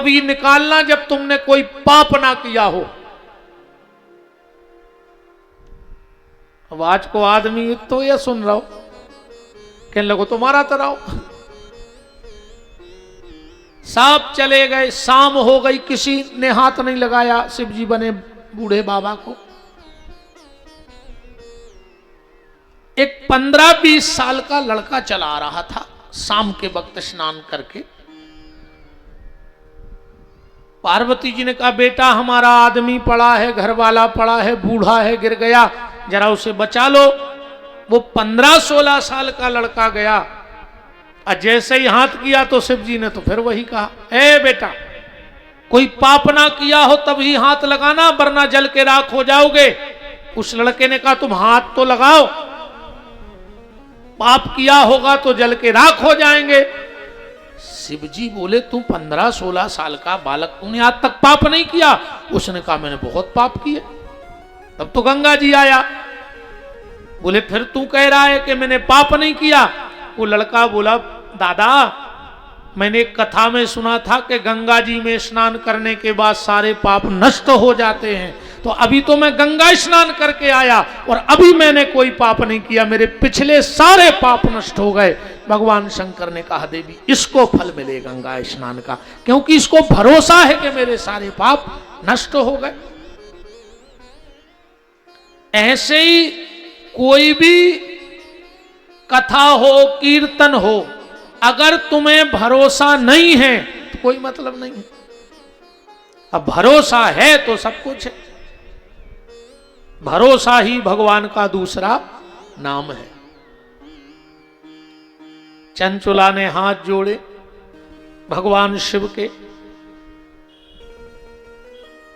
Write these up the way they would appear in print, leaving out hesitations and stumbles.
अभी निकालना जब तुमने कोई पाप ना किया हो। अब आज को आदमी तो यह सुन रहा हो, कहने लगो तुम्हारा तरह सांप चले गए, शाम हो गई, किसी ने हाथ नहीं लगाया शिव जी बने बूढ़े बाबा को। एक 15-20 साल का लड़का चला रहा था, शाम के वक्त स्नान करके। पार्वती जी ने कहा बेटा हमारा आदमी पड़ा है, घर वाला पड़ा है, बूढ़ा है, गिर गया, जरा उसे बचा लो। वो 15-16 साल का लड़का गया और जैसे ही हाथ किया तो शिव जी ने तो फिर वही कहा, ए बेटा कोई पाप ना किया हो तभी हाथ लगाना, वरना जल के राख हो जाओगे। उस लड़के ने कहा तुम हाथ तो लगाओ, पाप किया होगा तो जल के राख हो जाएंगे। शिव जी बोले तुम 15-16 साल का बालक, तूने आज तक पाप नहीं किया? उसने कहा मैंने बहुत पाप किए। तब तो गंगा जी आया, बोले फिर तू कह रहा है कि मैंने पाप नहीं किया? वो लड़का बोला दादा मैंने एक कथा में सुना था कि गंगा जी में स्नान करने के बाद सारे पाप नष्ट हो जाते हैं, तो अभी तो मैं गंगा स्नान करके आया और अभी मैंने कोई पाप नहीं किया, मेरे पिछले सारे पाप नष्ट हो गए। भगवान शंकर ने कहा देवी इसको फल मिले गंगा स्नान का, क्योंकि इसको भरोसा है कि मेरे सारे पाप नष्ट हो गए। ऐसे ही कोई भी कथा हो, कीर्तन हो, अगर तुम्हें भरोसा नहीं है तो कोई मतलब नहीं है। अब भरोसा है तो सब कुछ है। भरोसा ही भगवान का दूसरा नाम है। चंचुला ने हाथ जोड़े भगवान शिव के,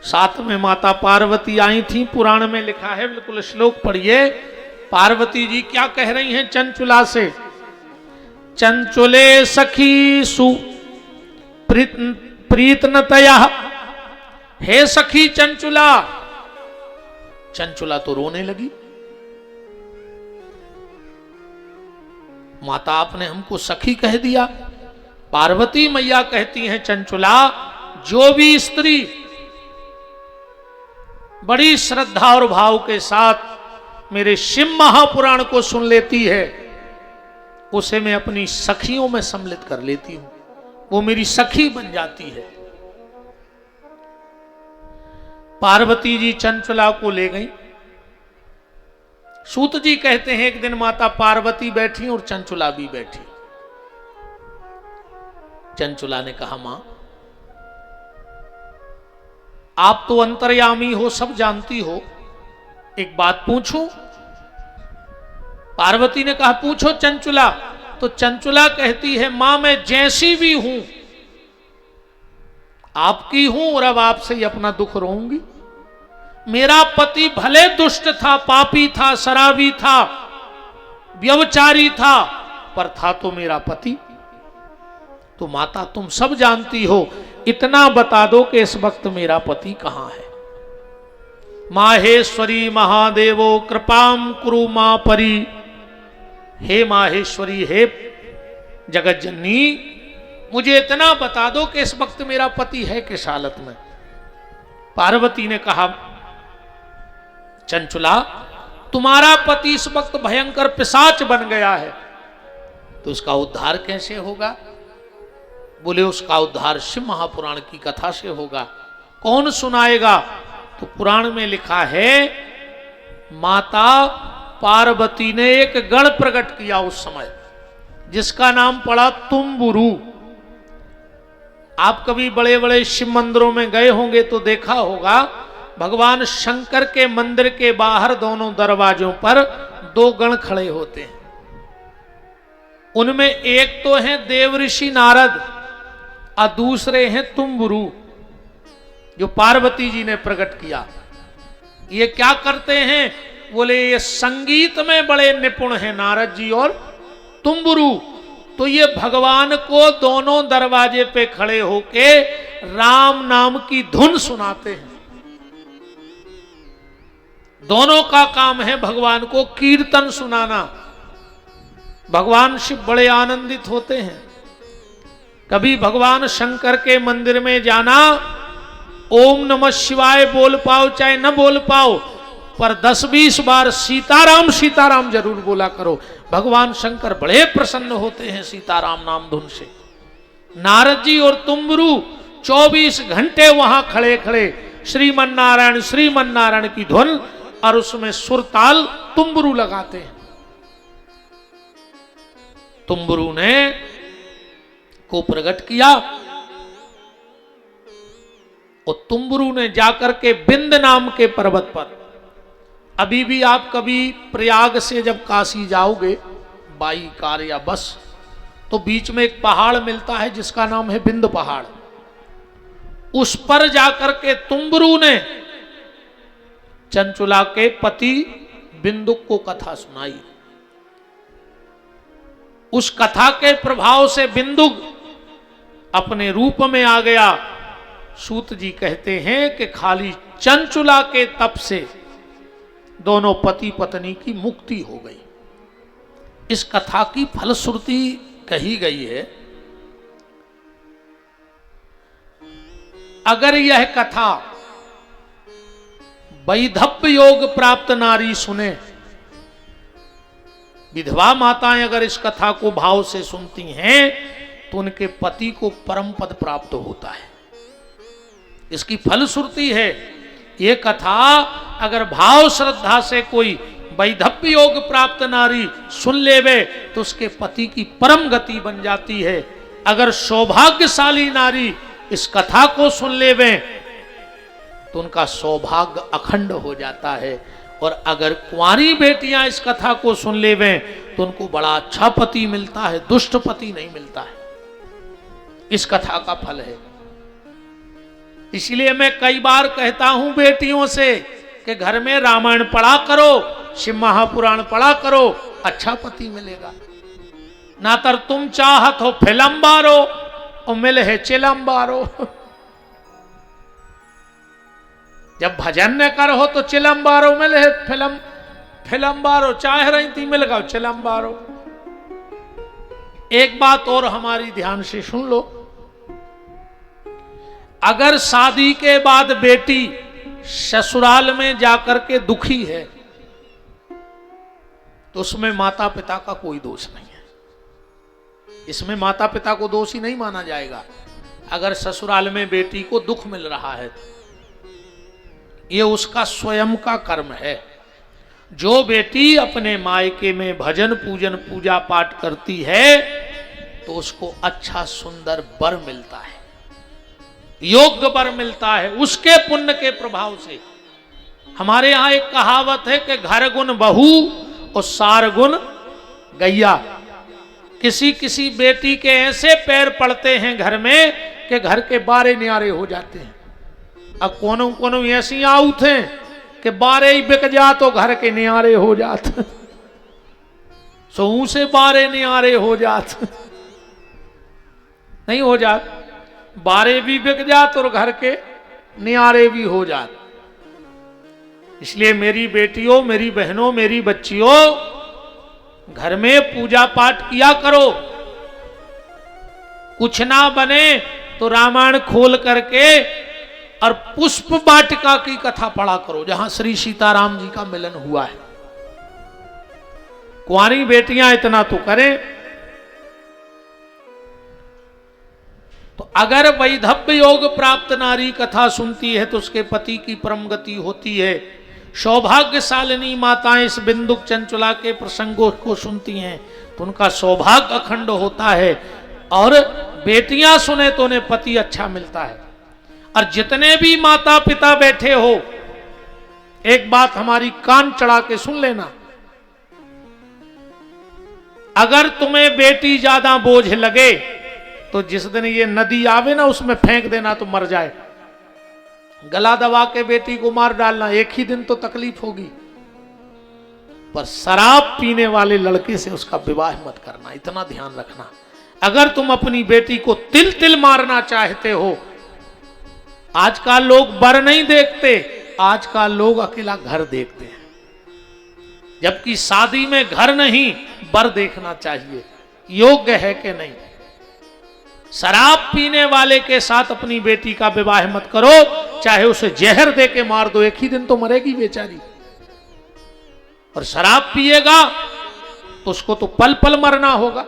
साथ में माता पार्वती आई थी। पुराण में लिखा है, बिल्कुल श्लोक पढ़िए। पार्वती जी क्या कह रही हैं चंचुला से? चंचुले सखी सु प्रीतनतया, हे सखी चंचुला। चंचुला तो रोने लगी, माता आपने हमको सखी कह दिया। पार्वती मैया कहती हैं चंचुला जो भी स्त्री बड़ी श्रद्धा और भाव के साथ मेरे शिव महापुराण को सुन लेती है उसे मैं अपनी सखियों में सम्मिलित कर लेती हूं, वो मेरी सखी बन जाती है। पार्वती जी चंचुला को ले गई। सूत जी कहते हैं एक दिन माता पार्वती बैठी और चंचुला भी बैठी। चंचुला ने कहा मां आप तो अंतर्यामी हो, सब जानती हो, एक बात पूछूं? पार्वती ने कहा पूछो चंचुला। तो चंचुला कहती है मां मैं जैसी भी हूं आपकी हूं और अब आपसे ही अपना दुख रोऊंगी। मेरा पति भले दुष्ट था, पापी था, शराबी था, व्यभिचारी था, पर था तो मेरा पति। तो माता तुम सब जानती हो, इतना बता दो कि इस वक्त मेरा पति कहां है। माहेश्वरी महादेवो कृपाम कुरु मां परी। हे माहेश्वरी, हे जगत जननी, मुझे इतना बता दो कि इस वक्त मेरा पति है किस हालत में। पार्वती ने कहा चंचुला तुम्हारा पति इस वक्त भयंकर पिशाच बन गया है, तो उसका उद्धार कैसे होगा? बोले उसका उद्धार शिव महापुराण की कथा से होगा। कौन सुनाएगा? तो पुराण में लिखा है माता पार्वती ने एक गण प्रकट किया उस समय, जिसका नाम पड़ा तुम्बुरु। आप कभी बड़े बड़े शिव मंदिरों में गए होंगे तो देखा होगा भगवान शंकर के मंदिर के बाहर दोनों दरवाजों पर दो गण खड़े होते हैं। उनमें एक तो हैं देवऋषि नारद और दूसरे हैं तुम्बुरु, जो पार्वती जी ने प्रकट किया। ये क्या करते हैं? बोले ये संगीत में बड़े निपुण हैं नारद जी और तुम्बुरु। तो ये भगवान को दोनों दरवाजे पे खड़े होके राम नाम की धुन सुनाते हैं। दोनों का काम है भगवान को कीर्तन सुनाना। भगवान शिव बड़े आनंदित होते हैं। कभी भगवान शंकर के मंदिर में जाना, ओम नमः शिवाय बोल पाओ चाहे न बोल पाओ, पर 10-20 बार सीताराम सीताराम जरूर बोला करो। भगवान शंकर बड़े प्रसन्न होते हैं सीताराम नाम धुन से। नारद जी और तुम्बरू 24 घंटे वहां खड़े खड़े श्रीमन नारायण की धुन और उसमें सुरताल तुम्बरू लगाते हैं। तुम्बरू ने को प्रकट किया और तुम्बरू ने जाकर के बिंद नाम के पर्वत पर, अभी भी आप कभी प्रयाग से जब काशी जाओगे बाई कार या बस, तो बीच में एक पहाड़ मिलता है जिसका नाम है बिंद पहाड़। उस पर जाकर के तुम्बरू ने चंचुला के पति बिंदुक को कथा सुनाई। उस कथा के प्रभाव से बिंदुक अपने रूप में आ गया। सूत जी कहते हैं कि खाली चंचुला के तप से दोनों पति पत्नी की मुक्ति हो गई। इस कथा की फलश्रुति कही गई है। अगर यह कथा वैधव्य योग प्राप्त नारी सुने, विधवा माताएं अगर इस कथा को भाव से सुनती हैं तो उनके पति को परम पद प्राप्त होता है। इसकी फलश्रुति है। ये कथा अगर भाव श्रद्धा से कोई वैधव्य योग प्राप्त नारी सुन लेवे तो उसके पति की परम गति बन जाती है। अगर सौभाग्यशाली नारी इस कथा को सुन लेवे तो उनका सौभाग्य अखंड हो जाता है। और अगर कुंवारी बेटियां इस कथा को सुन लेवे तो उनको बड़ा अच्छा पति मिलता है, दुष्ट पति नहीं मिलता है। इस कथा का फल है। इसलिए मैं कई बार कहता हूं बेटियों से कि घर में रामायण पढ़ा करो, शिव महापुराण पढ़ा करो, अच्छा पति मिलेगा। ना तर तुम चाहत हो फिल्म बारो और मिले है चिलम बारो। जब भजन न कर हो तो चिलम बारो, मिले है फिल्म बारो। चाह रही थी मिल गया चिलम बारो। एक बात और हमारी ध्यान से सुन लो। अगर शादी के बाद बेटी ससुराल में जाकर के दुखी है तो उसमें माता पिता का कोई दोष नहीं है। इसमें माता पिता को दोषी नहीं माना जाएगा। अगर ससुराल में बेटी को दुख मिल रहा है ये उसका स्वयं का कर्म है। जो बेटी अपने मायके में भजन पूजन पूजा पाठ करती है तो उसको अच्छा सुंदर वर मिलता है, योग्य वर मिलता है उसके पुण्य के प्रभाव से। हमारे यहां एक कहावत है कि घर गुण बहू और सार गुण गैया। किसी किसी बेटी के ऐसे पैर पड़ते हैं घर में कि घर के बारे न्यारे हो जाते हैं। अब कोनो कोनो ऐसी आउत हैं कि बारे ही बिक जा तो घर के न्यारे हो जाते, सो से बारे न्यारे हो जाते नहीं हो जाते, बारे भी बिक जात और घर के न्यारे भी हो जात। इसलिए मेरी बेटियों, मेरी बहनों, मेरी बच्चियों, घर में पूजा पाठ किया करो। कुछ ना बने तो रामायण खोल करके और पुष्प वाटिका की कथा पढ़ा करो जहां श्री सीताराम जी का मिलन हुआ है। कुंवारी बेटियां इतना तो करें। तो अगर वैधव्य योग प्राप्त नारी कथा सुनती है तो उसके पति की परम गति होती है। सौभाग्यशालिनी माताएं इस बिंदुक चंचुला के प्रसंगों को सुनती हैं तो उनका सौभाग्य अखंड होता है। और बेटियां सुने तो उन्हें पति अच्छा मिलता है। और जितने भी माता पिता बैठे हो, एक बात हमारी कान चढ़ा के सुन लेना। अगर तुम्हें बेटी ज्यादा बोझ लगे तो जिस दिन ये नदी आवे ना उसमें फेंक देना तो मर जाए। गला दबा के बेटी को मार डालना, एक ही दिन तो तकलीफ होगी। पर शराब पीने वाले लड़के से उसका विवाह मत करना, इतना ध्यान रखना। अगर तुम अपनी बेटी को तिल तिल मारना चाहते हो, आजकल लोग बर नहीं देखते, आजकल लोग अकेला घर देखते हैं। जबकि शादी में घर नहीं बर देखना चाहिए, योग्य है कि नहीं। शराब पीने वाले के साथ अपनी बेटी का विवाह मत करो, चाहे उसे जहर दे के मार दो, एक ही दिन तो मरेगी बेचारी। और शराब पिएगा तो उसको तो पल पल मरना होगा।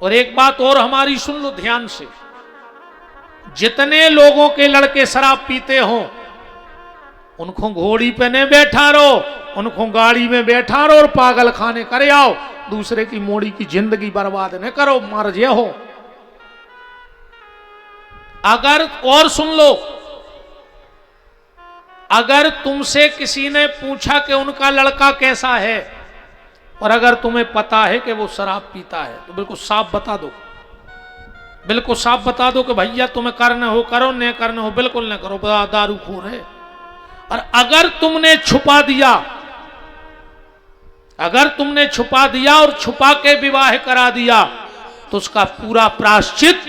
और एक बात और हमारी सुन लो ध्यान से, जितने लोगों के लड़के शराब पीते हो उनको घोड़ी पे नहीं बैठा रहो, उनको गाड़ी में बैठा रहो और पागल खाने करे आओ, दूसरे की मोड़ी की जिंदगी बर्बाद न करो, मर जे हो। अगर और सुन लो, अगर तुमसे किसी ने पूछा कि उनका लड़का कैसा है और अगर तुम्हें पता है कि वो शराब पीता है तो बिल्कुल साफ बता दो, बिल्कुल साफ बता दो कि भैया तुम्हें करने हो करो, नहीं करने हो बिल्कुल न करो, दारू खोर है। और अगर तुमने छुपा दिया, अगर तुमने छुपा दिया और छुपा के विवाह करा दिया तो उसका पूरा प्रायश्चित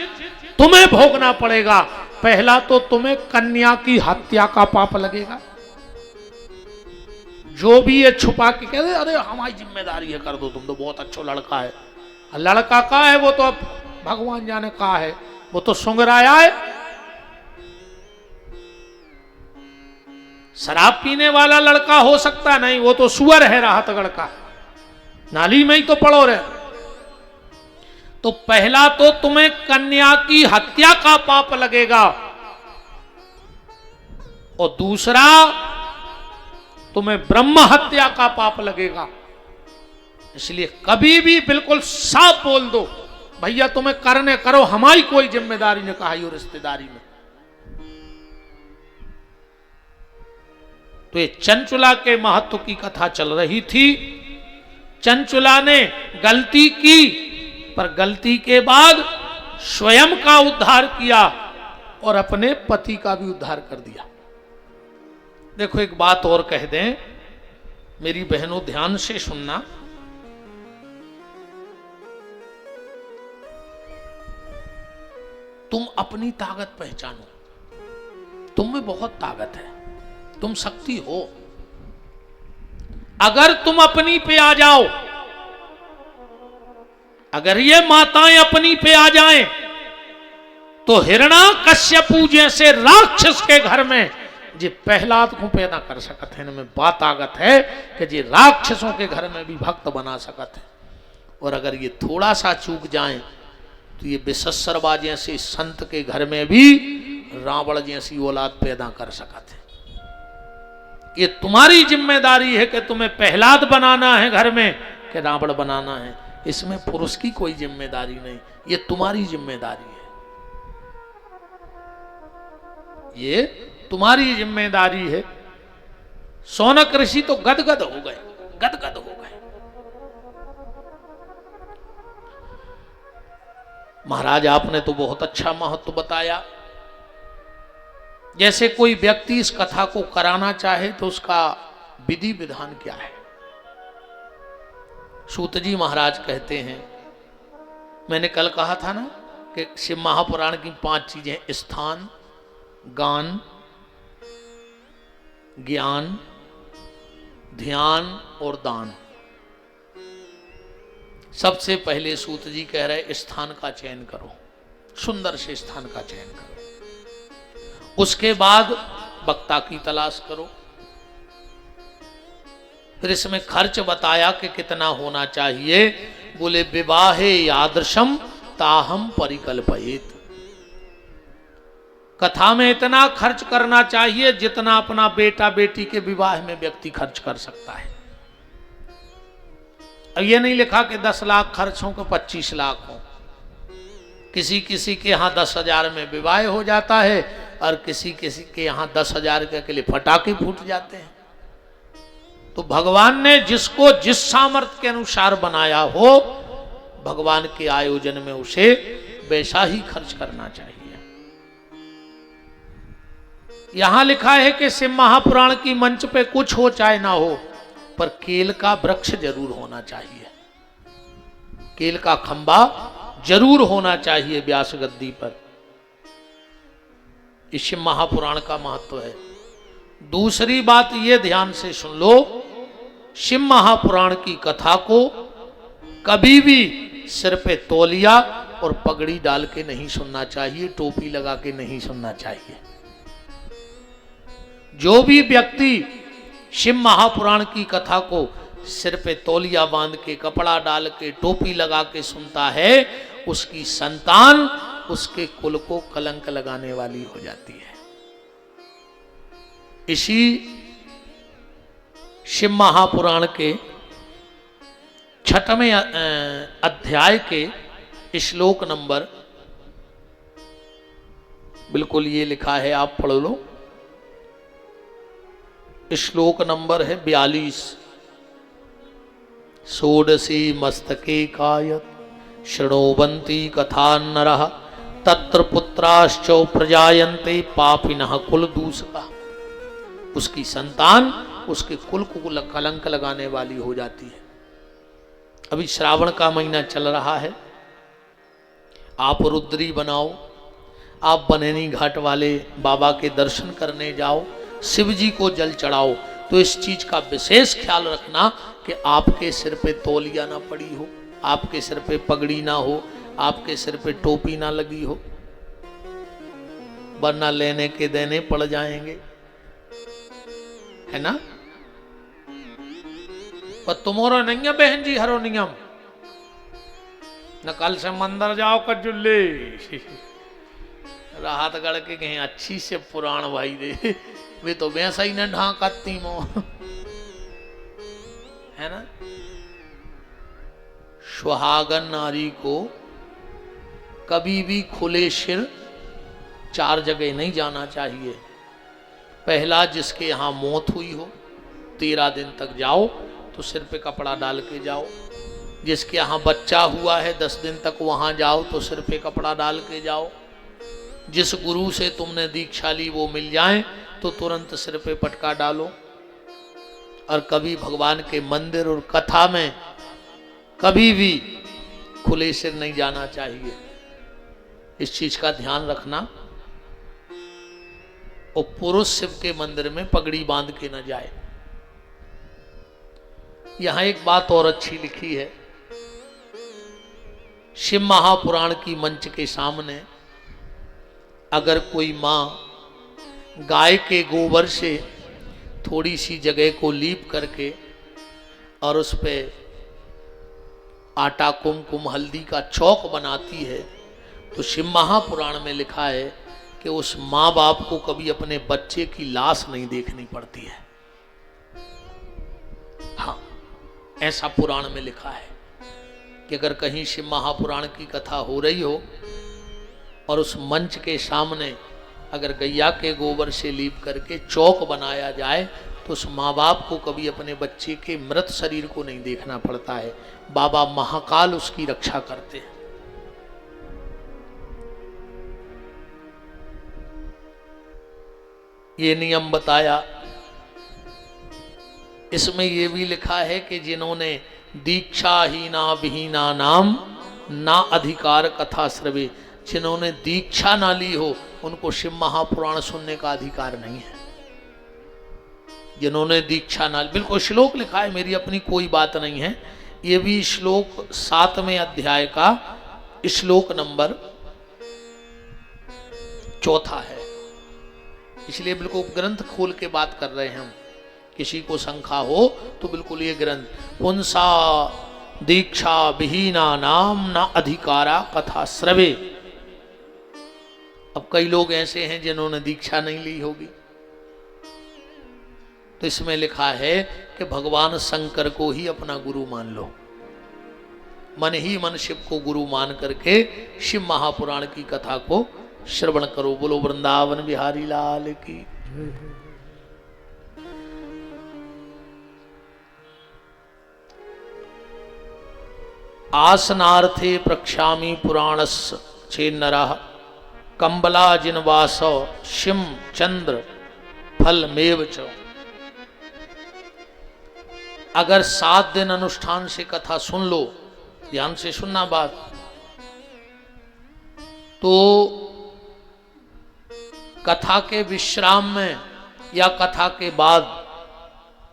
तुम्हें भोगना पड़ेगा। पहला तो तुम्हें कन्या की हत्या का पाप लगेगा। जो भी ये छुपा के कहते अरे हमारी जिम्मेदारी है कर दो, तुम तो बहुत अच्छा लड़का है, लड़का का है वो तो अब भगवान जाने का है, वो तो सुंगराया है। शराब पीने वाला लड़का हो सकता नहीं, वो तो सुअर है राहतगढ़ का, नाली में ही तो पड़ो रहे। तो पहला तो तुम्हें कन्या की हत्या का पाप लगेगा और दूसरा तुम्हें ब्रह्म हत्या का पाप लगेगा। इसलिए कभी भी बिल्कुल साफ बोल दो, भैया तुम्हें करने करो, हमारी कोई जिम्मेदारी नहीं कहा यो रिश्तेदारी में। तो ये चंचुला के महत्व की कथा चल रही थी। चंचुला ने गलती की, पर गलती के बाद स्वयं का उद्धार किया और अपने पति का भी उद्धार कर दिया। देखो एक बात और कह दें, मेरी बहनों ध्यान से सुनना, तुम अपनी ताकत पहचानो, तुम में बहुत ताकत है, तुम शक्ति हो। अगर तुम अपनी पे आ जाओ, अगर ये माताएं अपनी पे आ जाएं, तो हिरण्यकश्यपु जैसे राक्षस के घर में जी प्रहलाद को पैदा कर सकते हैं। इनमें बात ताकत है कि जी राक्षसों के घर में भी भक्त बना सकते हैं। और अगर ये थोड़ा सा चूक जाएं तो ये विशस्सरवा जैसे संत के घर में भी रावण जैसी औलाद पैदा कर सकते हैं। ये तुम्हारी जिम्मेदारी है कि तुम्हें प्रहलाद बनाना है घर में कि रावण बनाना है। इसमें पुरुष की कोई जिम्मेदारी नहीं, ये तुम्हारी जिम्मेदारी है, ये तुम्हारी जिम्मेदारी है। शौनक ऋषि तो गदगद हो गए, गदगद हो गए। महाराज आपने तो बहुत अच्छा महत्व बताया। जैसे कोई व्यक्ति इस कथा को कराना चाहे तो उसका विधि विधान क्या है। सूत जी महाराज कहते हैं, मैंने कल कहा था ना कि शिव महापुराण की 5 चीजें, स्थान, गान, ज्ञान, ध्यान और दान। सबसे पहले सूत जी कह रहे स्थान का चयन करो, सुंदर से स्थान का चयन करो। उसके बाद वक्ता की तलाश करो। फिर इसमें खर्च बताया कि कितना होना चाहिए। बोले विवाहे यादृशम ताहम परिकल्पयेत, कथा में इतना खर्च करना चाहिए जितना अपना बेटा बेटी के विवाह में व्यक्ति खर्च कर सकता है। अब ये नहीं लिखा कि 10 लाख खर्च हो कि 25 लाख हो। किसी किसी के यहाँ 10,000 में विवाह हो जाता है और किसी किसी के यहाँ 10,000 के लिए फटाके फूट जाते हैं। तो भगवान ने जिसको जिस सामर्थ्य के अनुसार बनाया हो, भगवान के आयोजन में उसे वैसा ही खर्च करना चाहिए। यहां लिखा है कि शिव महापुराण की मंच पे कुछ हो चाहे ना हो, पर केल का वृक्ष जरूर होना चाहिए, केल का खंबा जरूर होना चाहिए व्यास गद्दी पर। इस शिव महापुराण का महत्व है। दूसरी बात ये ध्यान से सुन लो, शिव महापुराण की कथा को कभी भी सिर पे तौलिया और पगड़ी डाल के नहीं सुनना चाहिए, टोपी लगा के नहीं सुनना चाहिए। जो भी व्यक्ति शिव महापुराण की कथा को सिर पे तौलिया बांध के, कपड़ा डाल के, टोपी लगा के सुनता है, उसकी संतान उसके कुल को कलंक लगाने वाली हो जाती है। इसी शिव महापुराण के 6वें अध्याय के श्लोक नंबर, बिल्कुल ये लिखा है, आप पढ़ लो। श्लोक नंबर है 42। षोडशी मस्तके कायत शृणोवन्ति कथा नरः तत्र पुत्राश्च प्रजायन्ते पापिनः कुल दूषका। उसकी संतान उसके कुल को कलंक लगाने वाली हो जाती है। अभी श्रावण का महीना चल रहा है, आप रुद्री बनाओ, आप बनेनी घाट वाले बाबा के दर्शन करने जाओ, शिव जी को जल चढ़ाओ, तो इस चीज का विशेष ख्याल रखना कि आपके सिर पे तौलिया ना पड़ी हो, आपके सिर पे पगड़ी ना हो, आपके सिर पे टोपी ना लगी हो, वरना लेने के देने पड़ जाएंगे, है ना। पर तुम्हारा नहीं है बहन जी हरो नियम, न कल से मंदिर जाओ कजुल्ले राहत गढ़ के कहीं अच्छी से पुराण भाई दे, वे तो वैसा ही न ढांकती मो, है ना। सुहागन नारी को कभी भी खुले सिर 4 जगह नहीं जाना चाहिए। पहला, जिसके यहाँ मौत हुई हो 13 दिन तक जाओ तो सिर पे कपड़ा डाल के जाओ। जिसके यहाँ बच्चा हुआ है 10 दिन तक वहाँ जाओ तो सिर पे कपड़ा डाल के जाओ। जिस गुरु से तुमने दीक्षा ली वो मिल जाए तो तुरंत सिर पे पटका डालो। और कभी भगवान के मंदिर और कथा में कभी भी खुले सिर नहीं जाना चाहिए, इस चीज का ध्यान रखना। और पुरुष शिव के मंदिर में पगड़ी बांध के न जाए। यहां एक बात और अच्छी लिखी है, शिव महापुराण की मंच के सामने अगर कोई मां गाय के गोबर से थोड़ी सी जगह को लीप करके और उस पे आटा, कुमकुम, हल्दी का चौक बनाती है, तो शिव महापुराण में लिखा है कि उस माँ बाप को कभी अपने बच्चे की लाश नहीं देखनी पड़ती है। हाँ, ऐसा पुराण में लिखा है कि अगर कहीं शिव महापुराण की कथा हो रही हो और उस मंच के सामने अगर गैया के गोबर से लीप करके चौक बनाया जाए तो उस माँ बाप को कभी अपने बच्चे के मृत शरीर को नहीं देखना पड़ता है। बाबा महाकाल उसकी रक्षा करते हैं। ये नियम बताया। इसमें यह भी लिखा है कि जिन्होंने दीक्षाहीना विहीना नाम ना अधिकार कथा श्रवे, जिन्होंने दीक्षा ना ली हो उनको शिव महापुराण सुनने का अधिकार नहीं है। जिन्होंने दीक्षा ना, बिल्कुल श्लोक लिखा है, मेरी अपनी कोई बात नहीं है। ये भी श्लोक 7वें अध्याय का श्लोक नंबर 4 है, इसलिए बिल्कुल ग्रंथ खोल के बात कर रहे हैं हम। किसी को शंका हो तो बिल्कुल ये ग्रंथ, पुंसा दीक्षा विहीना नाम ना अधिकारा कथा श्रवे। अब कई लोग ऐसे हैं जिन्होंने दीक्षा नहीं ली होगी, तो इसमें लिखा है कि भगवान शंकर को ही अपना गुरु मान लो। मन ही मन शिव को गुरु मान करके शिव महापुराण की कथा को श्रवण करो। बोलो वृंदावन बिहारी लाल की। आसनार्थे प्रक्षामी पुराणस्य चेन्नरः कंबला जिनवासो शिम चंद्र फलमेव च। अगर 7 दिन अनुष्ठान से कथा सुन लो, ध्यान से सुनना बात, तो कथा के विश्राम में या कथा के बाद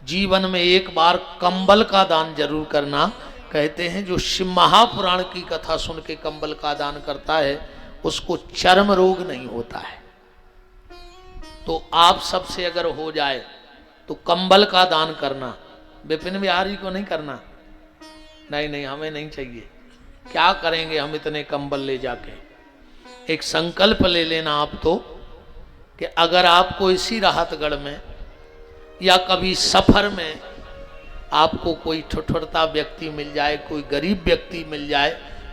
जीवन में एक बार कंबल का दान जरूर करना, कहते हैं जो शिव महापुराण की कथा सुन के कंबल का दान करता है उसको चर्म रोग नहीं होता है। तो आप सबसे अगर हो जाए तो कंबल का दान करना, विपिन बिहारी को नहीं करना। नहीं नहीं, हमें नहीं चाहिए। क्या करेंगे हम इतने कंबल ले जाके। एक संकल्प ले लेना आप तो कि अगर आपको इसी राहतगढ़ में या कभी सफर में आपको कोई ठुठुरता व्यक्ति मिल जाए, कोई गरीब व्यक्ति मिल जाए,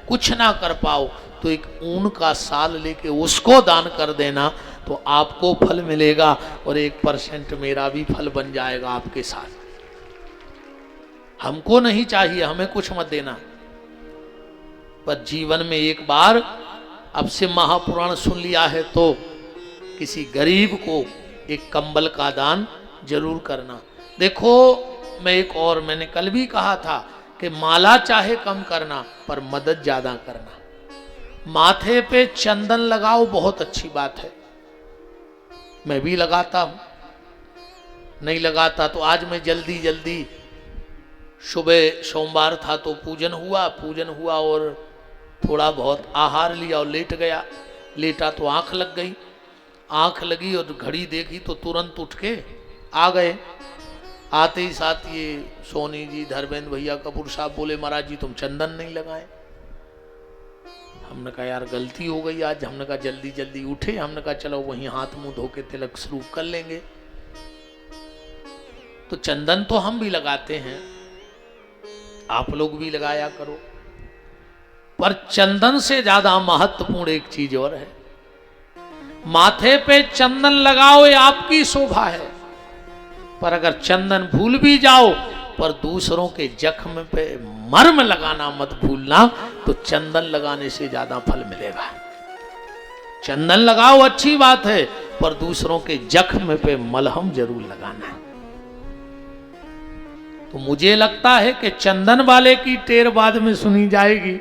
कुछ ना कर पाओ, तो एक ऊन का साल लेके उसको दान कर देना, तो आपको फल मिलेगा और 1% मेरा भी फल बन जाएगा आपके साथ। हमको नहीं चाहिए, हमें कुछ मत देना, पर जीवन में एक बार अब से महापुराण सुन लिया है तो किसी गरीब को एक कंबल का दान जरूर करना। देखो, मैं एक और, मैंने कल भी कहा था कि माला चाहे कम करना पर मदद ज्यादा करना। माथे पे चंदन लगाओ, बहुत अच्छी बात है, मैं भी लगाता हूं। नहीं लगाता तो आज मैं जल्दी जल्दी, सुबह सोमवार था तो पूजन हुआ और थोड़ा बहुत आहार लिया और लेट गया। लेटा तो आंख लग गई, आंख लगी और घड़ी देखी तो तुरंत उठ के आ गए। आते ही साथ ये सोनी जी, धर्मेंद्र भैया, कपूर साहब बोले महाराज जी तुम चंदन नहीं लगाए। हमने कहा यार गलती हो गई आज। हमने कहा जल्दी जल्दी उठे, हमने कहा चलो वहीं हाथ मुंह धो के तिलक शुरू कर लेंगे। तो चंदन तो हम भी लगाते हैं, आप लोग भी लगाया करो, पर चंदन से ज्यादा महत्वपूर्ण एक चीज और है। माथे पे चंदन लगाओ, ये आपकी शोभा है, पर अगर चंदन भूल भी जाओ पर दूसरों के जख्म पे मर्म लगाना मत भूलना, तो चंदन लगाने से ज्यादा फल मिलेगा। चंदन लगाओ अच्छी बात है, पर दूसरों के जख्म पे मलहम जरूर लगाना। तो मुझे लगता है कि चंदन वाले की टेर बाद में सुनी जाएगी,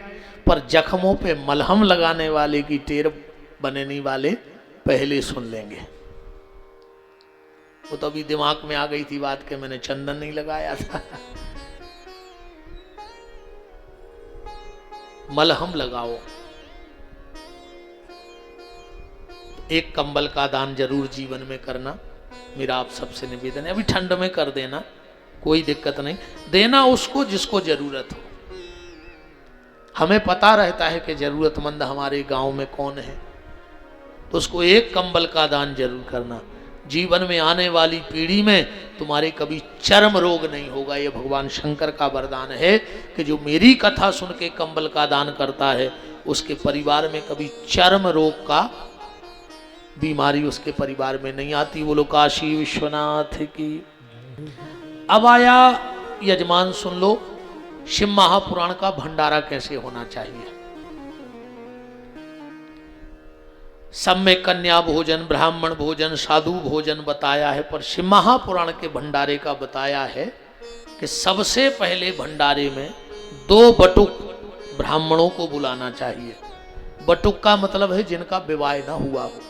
पर जख्मों पे मलहम लगाने वाले की टेर बनने वाले पहले सुन लेंगे। वो तो अभी दिमाग में आ गई थी बात कि मैंने चंदन नहीं लगाया था। मलहम लगाओ। एक कंबल का दान जरूर जीवन में करना, मेरा आप सबसे निवेदन है। अभी ठंड में कर देना, कोई दिक्कत नहीं, देना उसको जिसको जरूरत हो। हमें पता रहता है कि जरूरतमंद हमारे गांव में कौन है, तो उसको एक कंबल का दान जरूर करना। जीवन में आने वाली पीढ़ी में तुम्हारे कभी चर्म रोग नहीं होगा। ये भगवान शंकर का वरदान है कि जो मेरी कथा सुन के कंबल का दान करता है उसके परिवार में कभी चर्म रोग का बीमारी उसके परिवार में नहीं आती। बोलो काशी विश्वनाथ की। अब आया यजमान, सुन लो शिव महापुराण का भंडारा कैसे होना चाहिए। सब में कन्या भोजन, ब्राह्मण भोजन, साधु भोजन बताया है, पर शिव महापुराण के भंडारे का बताया है कि सबसे पहले भंडारे में 2 बटुक ब्राह्मणों को बुलाना चाहिए। बटुक का मतलब है जिनका विवाह ना हुआ हो,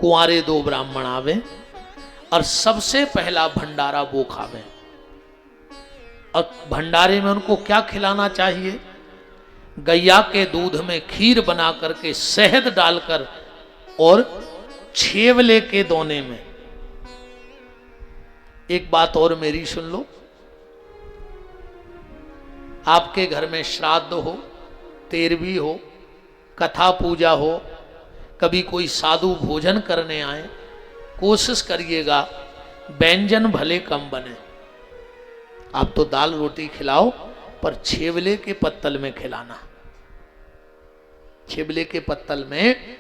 कुंवारे 2 ब्राह्मण आवे और सबसे पहला भंडारा वो खावे। और भंडारे में उनको क्या खिलाना चाहिए? गैया के दूध में खीर बना करके शहद डालकर और छेवले के दोने में। एक बात और मेरी सुन लो, आपके घर में श्राद्ध हो, तेरहवीं हो, कथा पूजा हो, कभी कोई साधु भोजन करने आए, कोशिश करिएगा व्यंजन भले कम बने। आप तो दाल रोटी खिलाओ, पर छेवले के पत्तल में खिलाना। छेवले के पत्तल में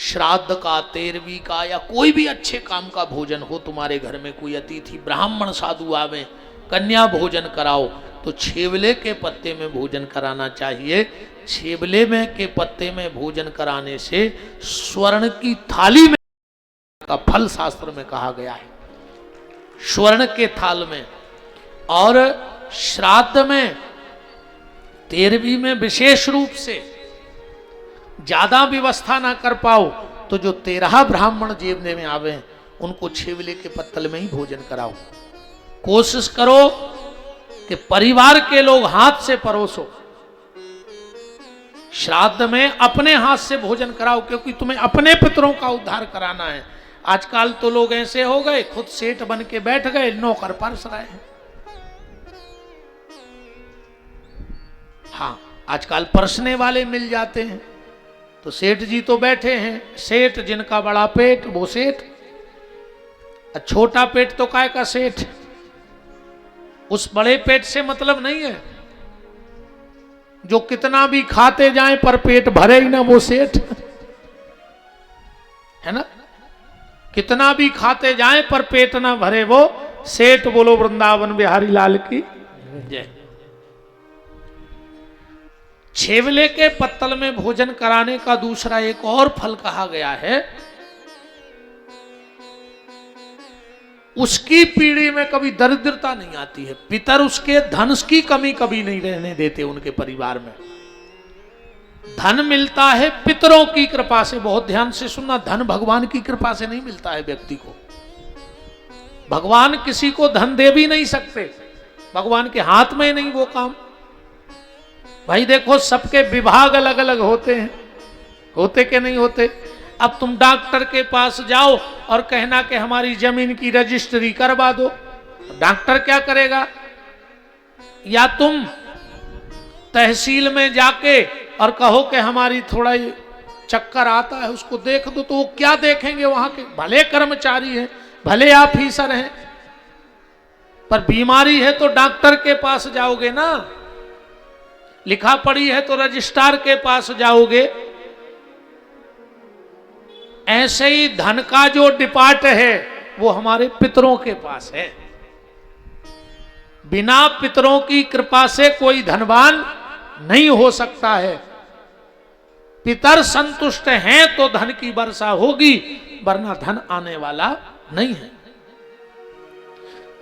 श्राद्ध का, तेरहवीं का या कोई भी अच्छे काम का भोजन हो, तुम्हारे घर में कोई अतिथि ब्राह्मण साधु आवे, कन्या भोजन कराओ, तो छेवले के पत्ते में भोजन कराना चाहिए। छेवले में के पत्ते में भोजन कराने से स्वर्ण की थाली में का फल शास्त्र में कहा गया है। स्वर्ण के थाल में। और श्राद्ध में, तेरहवीं में विशेष रूप से ज्यादा व्यवस्था ना कर पाओ तो जो 13 ब्राह्मण जेबने में आवे उनको छेवले के पत्तल में ही भोजन कराओ। कोशिश करो कि परिवार के लोग हाथ से परोसो, श्राद्ध में अपने हाथ से भोजन कराओ, क्योंकि तुम्हें अपने पितरों का उद्धार कराना है। आजकल तो लोग ऐसे हो गए, खुद सेठ बन के बैठ गए, नौकर परस रहे हैं। हाँ, आजकल परसने वाले मिल जाते हैं, तो सेठ जी तो बैठे हैं, सेठ जिनका बड़ा पेट वो सेठ, छोटा पेट तो काय का सेठ। उस बड़े पेट से मतलब नहीं है, जो कितना भी खाते जाएं पर पेट भरे ही ना वो सेठ है ना। कितना भी खाते जाएं पर पेट ना भरे वो सेठ। बोलो वृंदावन बिहारी लाल की जय। छेवले के पत्तल में भोजन कराने का दूसरा एक और फल कहा गया है, उसकी पीढ़ी में कभी दरिद्रता नहीं आती है। पितर उसके धन की कमी कभी नहीं रहने देते उनके परिवार में। धन मिलता है पितरों की कृपा से। बहुत ध्यान से सुनना, धन भगवान की कृपा से नहीं मिलता है व्यक्ति को। भगवान किसी को धन दे भी नहीं सकते, भगवान के हाथ में नहीं वो काम। भाई देखो, सबके विभाग अलग अलग होते हैं, होते के नहीं होते। अब तुम डॉक्टर के पास जाओ और कहना कि हमारी जमीन की रजिस्ट्री करवा दो, डॉक्टर क्या करेगा? या तुम तहसील में जाके और कहो कि हमारी थोड़ा चक्कर आता है, उसको देख दो, तो वो क्या देखेंगे? वहां के भले कर्मचारी हैं, भले ऑफिसर हैं, पर बीमारी है तो डॉक्टर के पास जाओगे ना, लिखा पड़ी है तो रजिस्ट्रार के पास जाओगे। ऐसे ही धन का जो डिपार्ट है वो हमारे पितरों के पास है। बिना पितरों की कृपा से कोई धनवान नहीं हो सकता है। पितर संतुष्ट हैं तो धन की वर्षा होगी, वरना धन आने वाला नहीं है।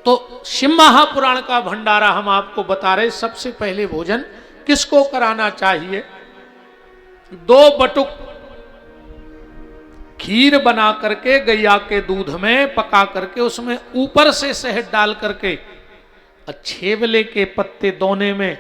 तो शिव महापुराण का भंडारा हम आपको बता रहे। सबसे पहले भोजन किसको कराना चाहिए? 2 बटुक खीर बना करके गैया के दूध में पका करके उसमें ऊपर से शहद डाल करके छेवले के पत्ते दोने में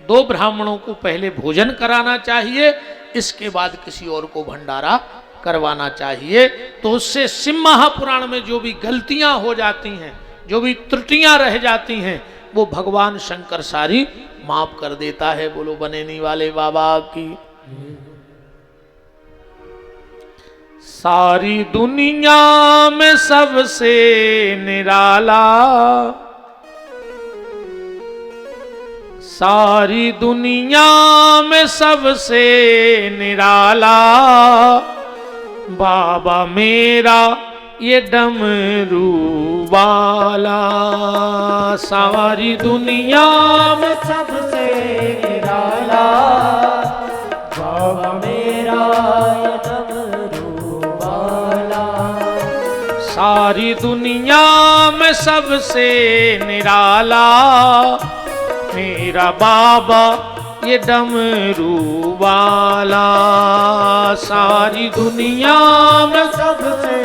2 ब्राह्मणों को पहले भोजन कराना चाहिए। इसके बाद किसी और को भंडारा करवाना चाहिए। तो उससे शिव महापुराण में जो भी गलतियां हो जाती हैं, जो भी त्रुटियां रह जाती हैं, वो भगवान शंकर सारी माफ कर देता है। बोलो बनेनी वाले बाबा की। सारी दुनिया में सबसे निराला, सारी दुनिया में सबसे निराला बाबा मेरा ये डमरू वाला। सारी दुनिया में सबसे निराला बाबा मेरा ये डमरू वाला। सारी दुनिया में सबसे निराला मेरा बाबा ये डमरू वाला। सारी दुनिया में सबसे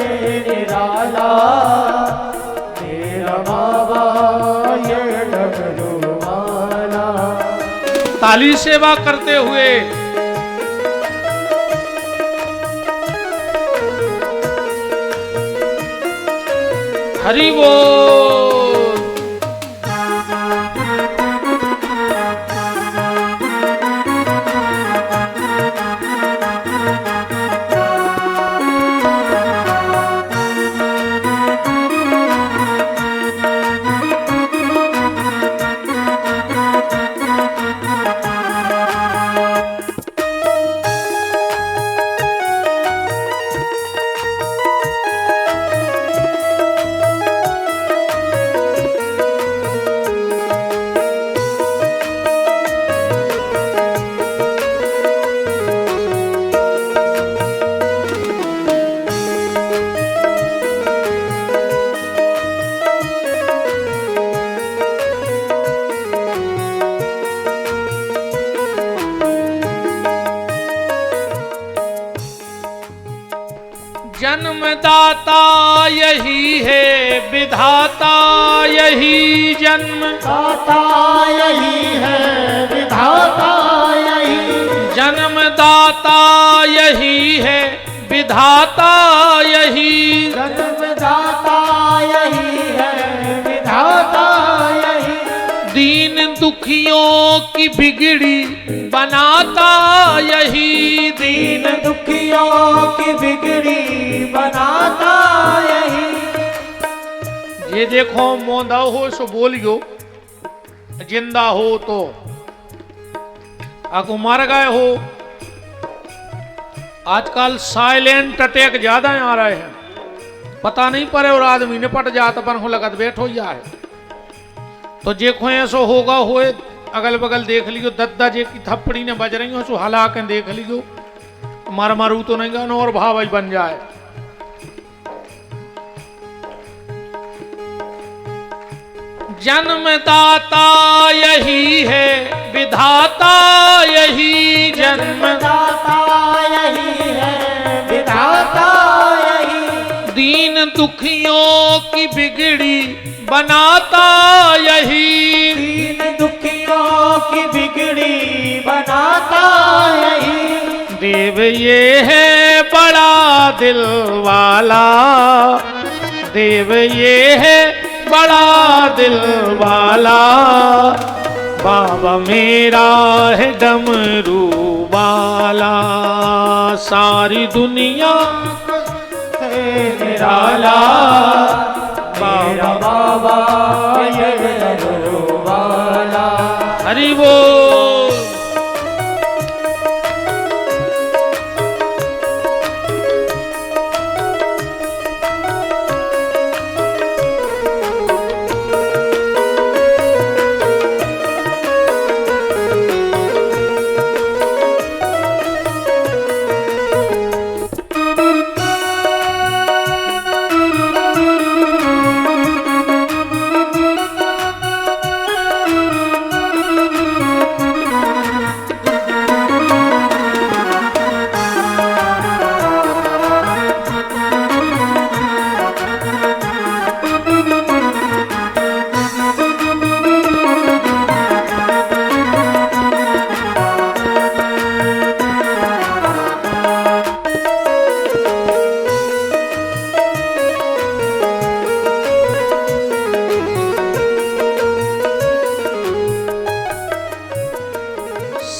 निराला मेरा बाबा ये डमरू वाला। ताली सेवा करते हुए हरि बोल। जन्मदाता यही है, विधाता यही जन्म दाता यही है, विधाता यही, जन्मदाता यही है, विधाता यही, जन्मदाता यही है, विधाता यही, दीन दुखियों की बिगड़ी बनाता यही, दीन दुखियों की बिगड़ी बनाता यही। ये देखो मोंदा हो सो बोलियो, जिंदा हो तो, अगर मर गए हो, आजकल साइलेंट अटैक ज्यादा आ रहे हैं, पता नहीं पड़े और आदमी ने पट जाता पर हो लगत बैठो या है। तो देखो ऐसो होगा होए, अगल बगल देख लियो, दद्दा जे की थप्पड़ी ने बज रही हो सो हला के देख लियो, मार मारू तो नहीं गानो और भाव बन जाए। जन्मदाता यही है, विधाता यही, जन्मदाता यही है, विधाता यही, दीन दुखियों की बिगड़ी बनाता यही, दीन दुखियों की बिगड़ी बनाता यही, देव ये है बड़ा दिल वाला, देव ये है बड़ा दिल वाला, बाबा मेरा है डमरू वाला, सारी दुनिया निराला, मेरा बाबा ये डमरू वाला। हरि बोल।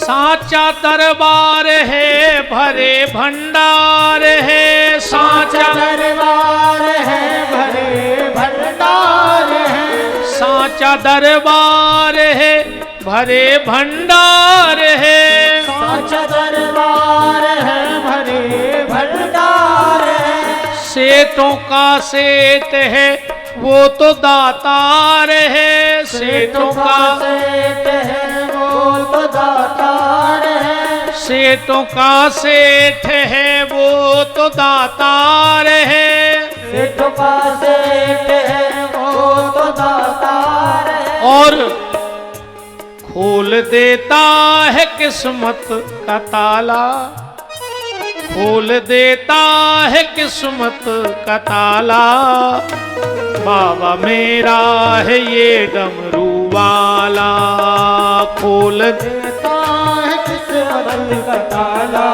साचा दरबार है, भरे भंडार है, साचा दरबार है, भरे भंडार है, साचा दरबार है, भरे भंडार है, साचा दरबार है, भरे भंडार है, सेठों का सेठ है वो तो दातार है, सेठों का सेठ है वो तो दातार है, सेठों का सेठ है वो तो दातार है, सेठों का सेठ है वो तो दातार है, और खोल देता है किस्मत का ताला, खोल देता है किस्मत का ताला, बाबा मेरा है ये डमरू वाला, खोल देता है किस्मत का ताला,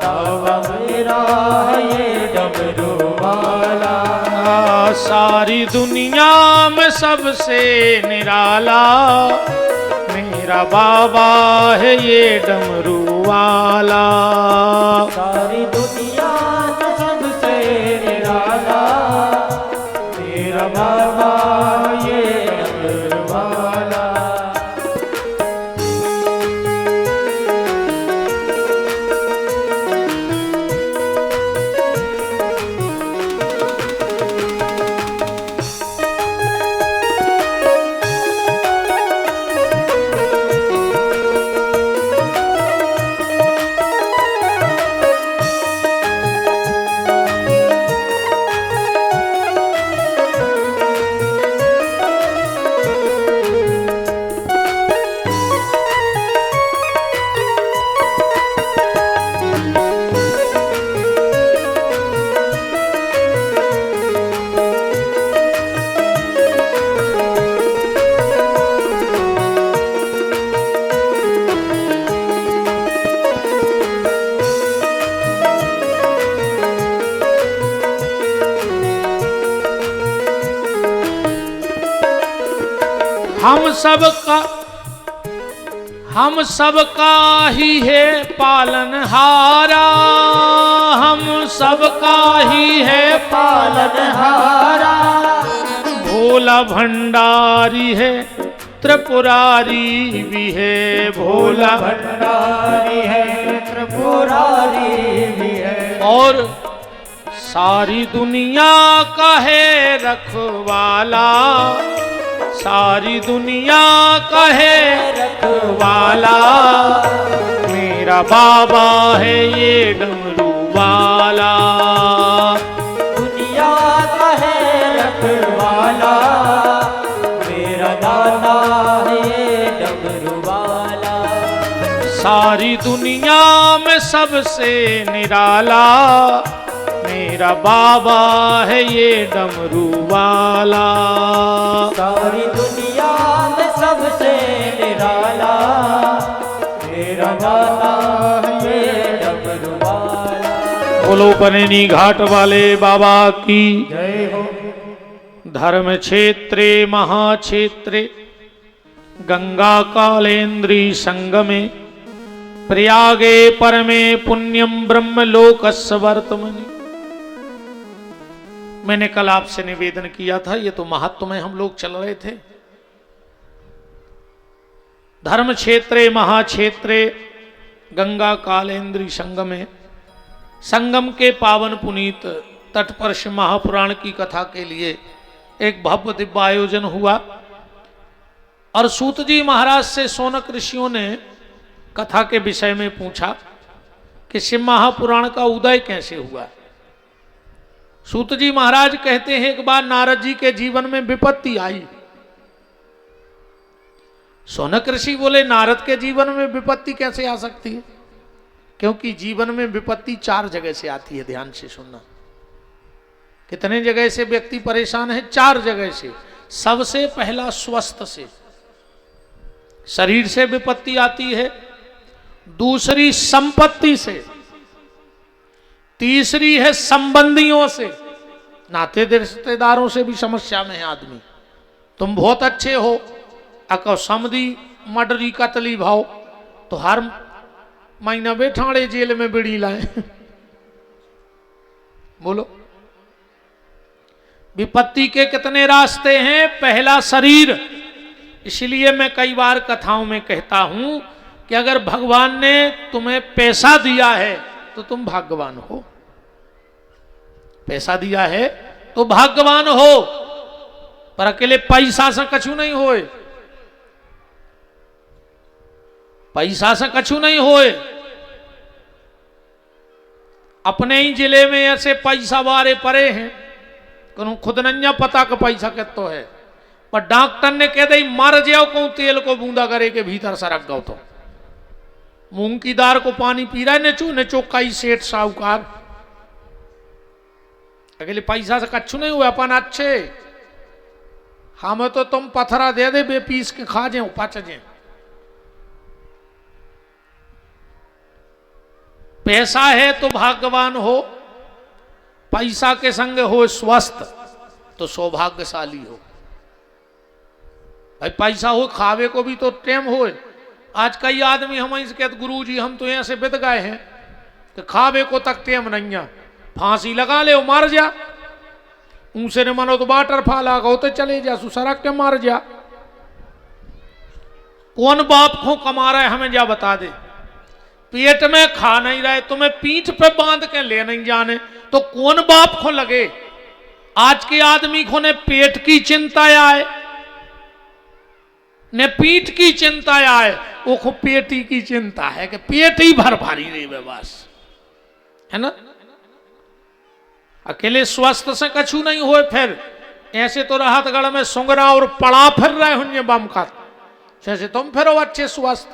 बाबा मेरा है ये डमरू वाला, सारी दुनिया में सबसे निराला, मेरा बाबा है ये डमरू वाला, सारी दुनिया में सबसे निराला, मेरा बाबा ये डमरू वाला। हम सबका ही है पालनहारा, हम सबका ही है पालनहारा। भोला भंडारी है त्रिपुरारी भी है, भोला भंडारी है त्रिपुरारी भी है। और सारी दुनिया का है रखवाला, सारी दुनिया का है रखवाला। मेरा बाबा है ये डमरू वाला, दुनिया का है रखवाला। मेरा दादा है ये डमरू वाला। सारी दुनिया में सबसे निराला, मेरा बाबा है ये डमरू वाला। सारी दुनिया में सबसे निराला, मेरा दादा है ये डमरू वाला। बोलो बनेनी घाट वाले बाबा की जय हो। धर्म क्षेत्रे महाक्षेत्रे गंगा कालेन्द्री संगमे, प्रयागे परमे पुण्यम ब्रह्म लोकस्य वर्तमनि। मैंने कल आपसे निवेदन किया था, ये तो महत्व में हम लोग चल रहे थे। धर्म क्षेत्रे महाक्षेत्रे गंगा कालेन्द्री संगमे, संगम के पावन पुनीत तट पर शिव महापुराण की कथा के लिए एक भव्य दिव्य आयोजन हुआ। और सूत जी महाराज से शौनक ऋषियों ने कथा के विषय में पूछा कि शिव महापुराण का उदय कैसे हुआ। सूत जी महाराज कहते हैं एक बार नारद जी के जीवन में विपत्ति आई। शौनक ऋषि बोले नारद के जीवन में विपत्ति कैसे आ सकती है? क्योंकि जीवन में विपत्ति 4 जगह से आती है। ध्यान से सुनना, कितने जगह से व्यक्ति परेशान है? 4 जगह से। सबसे पहला स्वस्थ से, शरीर से विपत्ति आती है। दूसरी संपत्ति से, तीसरी है संबंधियों से, नाते रिश्तेदारों से भी समस्या में है आदमी। तुम बहुत अच्छे हो, अको समधी मडरी कतली भाव तो हर महीना बैठाड़े जेल में बिड़ी लाए। बोलो, विपत्ति के कितने रास्ते हैं? पहला शरीर। इसलिए मैं कई बार कथाओं में कहता हूं कि अगर भगवान ने तुम्हें पैसा दिया है तो तुम भाग्यवान हो। पैसा दिया है तो भाग्यवान हो, पर अकेले पैसा से कछु नहीं होए। पैसा से कछु नहीं होए। अपने ही जिले में ऐसे पैसा वारे पड़े हैं, खुद नन्या पता का पैसा कितो है, पर डॉक्टर ने कह दे मर जाओ को तेल को बूंदा करे के भीतर सरक गो। तो मूंग की दाल को पानी पी रहा है नेचो नेचो कई सेठ साहूकार। अकेले पैसा से कछु नहीं हुआ। अपन अच्छे हमें तो तुम पथरा दे दे बे पीस के खा जाए पच जाए। पैसा है तो भाग्यवान हो, पैसा के संग हो स्वस्थ तो सौभाग्यशाली हो। भाई पैसा हो खावे को भी तो टेम हो। आज कई आदमी हम इसके गुरु जी हम तो यहाँ से बित गए हैं कि खावे को तक टेम नहीं है। फांसी लगा ले मार जा, ऊंसे ने मनो तो बाटर फाला गो तो चले जा, सड़क के मार जा। कौन बाप को कमा रहा है हमें जा बता दे। पेट में खा नहीं रहे, तुम्हें पीठ पे बांध के ले नहीं जाने तो कौन बाप को लगे। आज के आदमी को ने पेट की चिंता आए, ने पीठ की चिंता आए, वो को पेटी की चिंता है कि पेट ही भर भारी रही बस, है ना। अकेले स्वस्थ से कछु नहीं हो। फिर ऐसे तो राहतगढ़ में सुंगरा और पड़ा फिर रहे होंगे बम का, जैसे तुम फिर हो अच्छे स्वस्थ।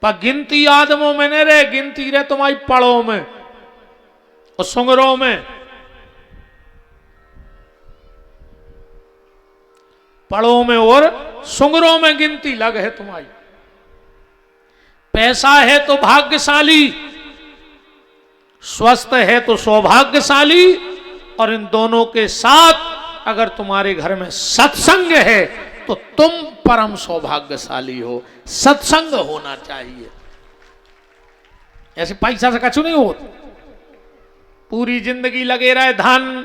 पर गिनती आदमों में नहीं रहे, गिनती रहे तुम्हारी पड़ों में और सुंगरों में। पड़ों में और सुंगरों में गिनती लग है तुम्हारी। पैसा है तो भाग्यशाली, स्वस्थ है तो सौभाग्यशाली, और इन दोनों के साथ अगर तुम्हारे घर में सत्संग है तो तुम परम सौभाग्यशाली हो। सत्संग होना चाहिए। ऐसे पैसा से कछु नहीं होता। पूरी जिंदगी लगे रहे धन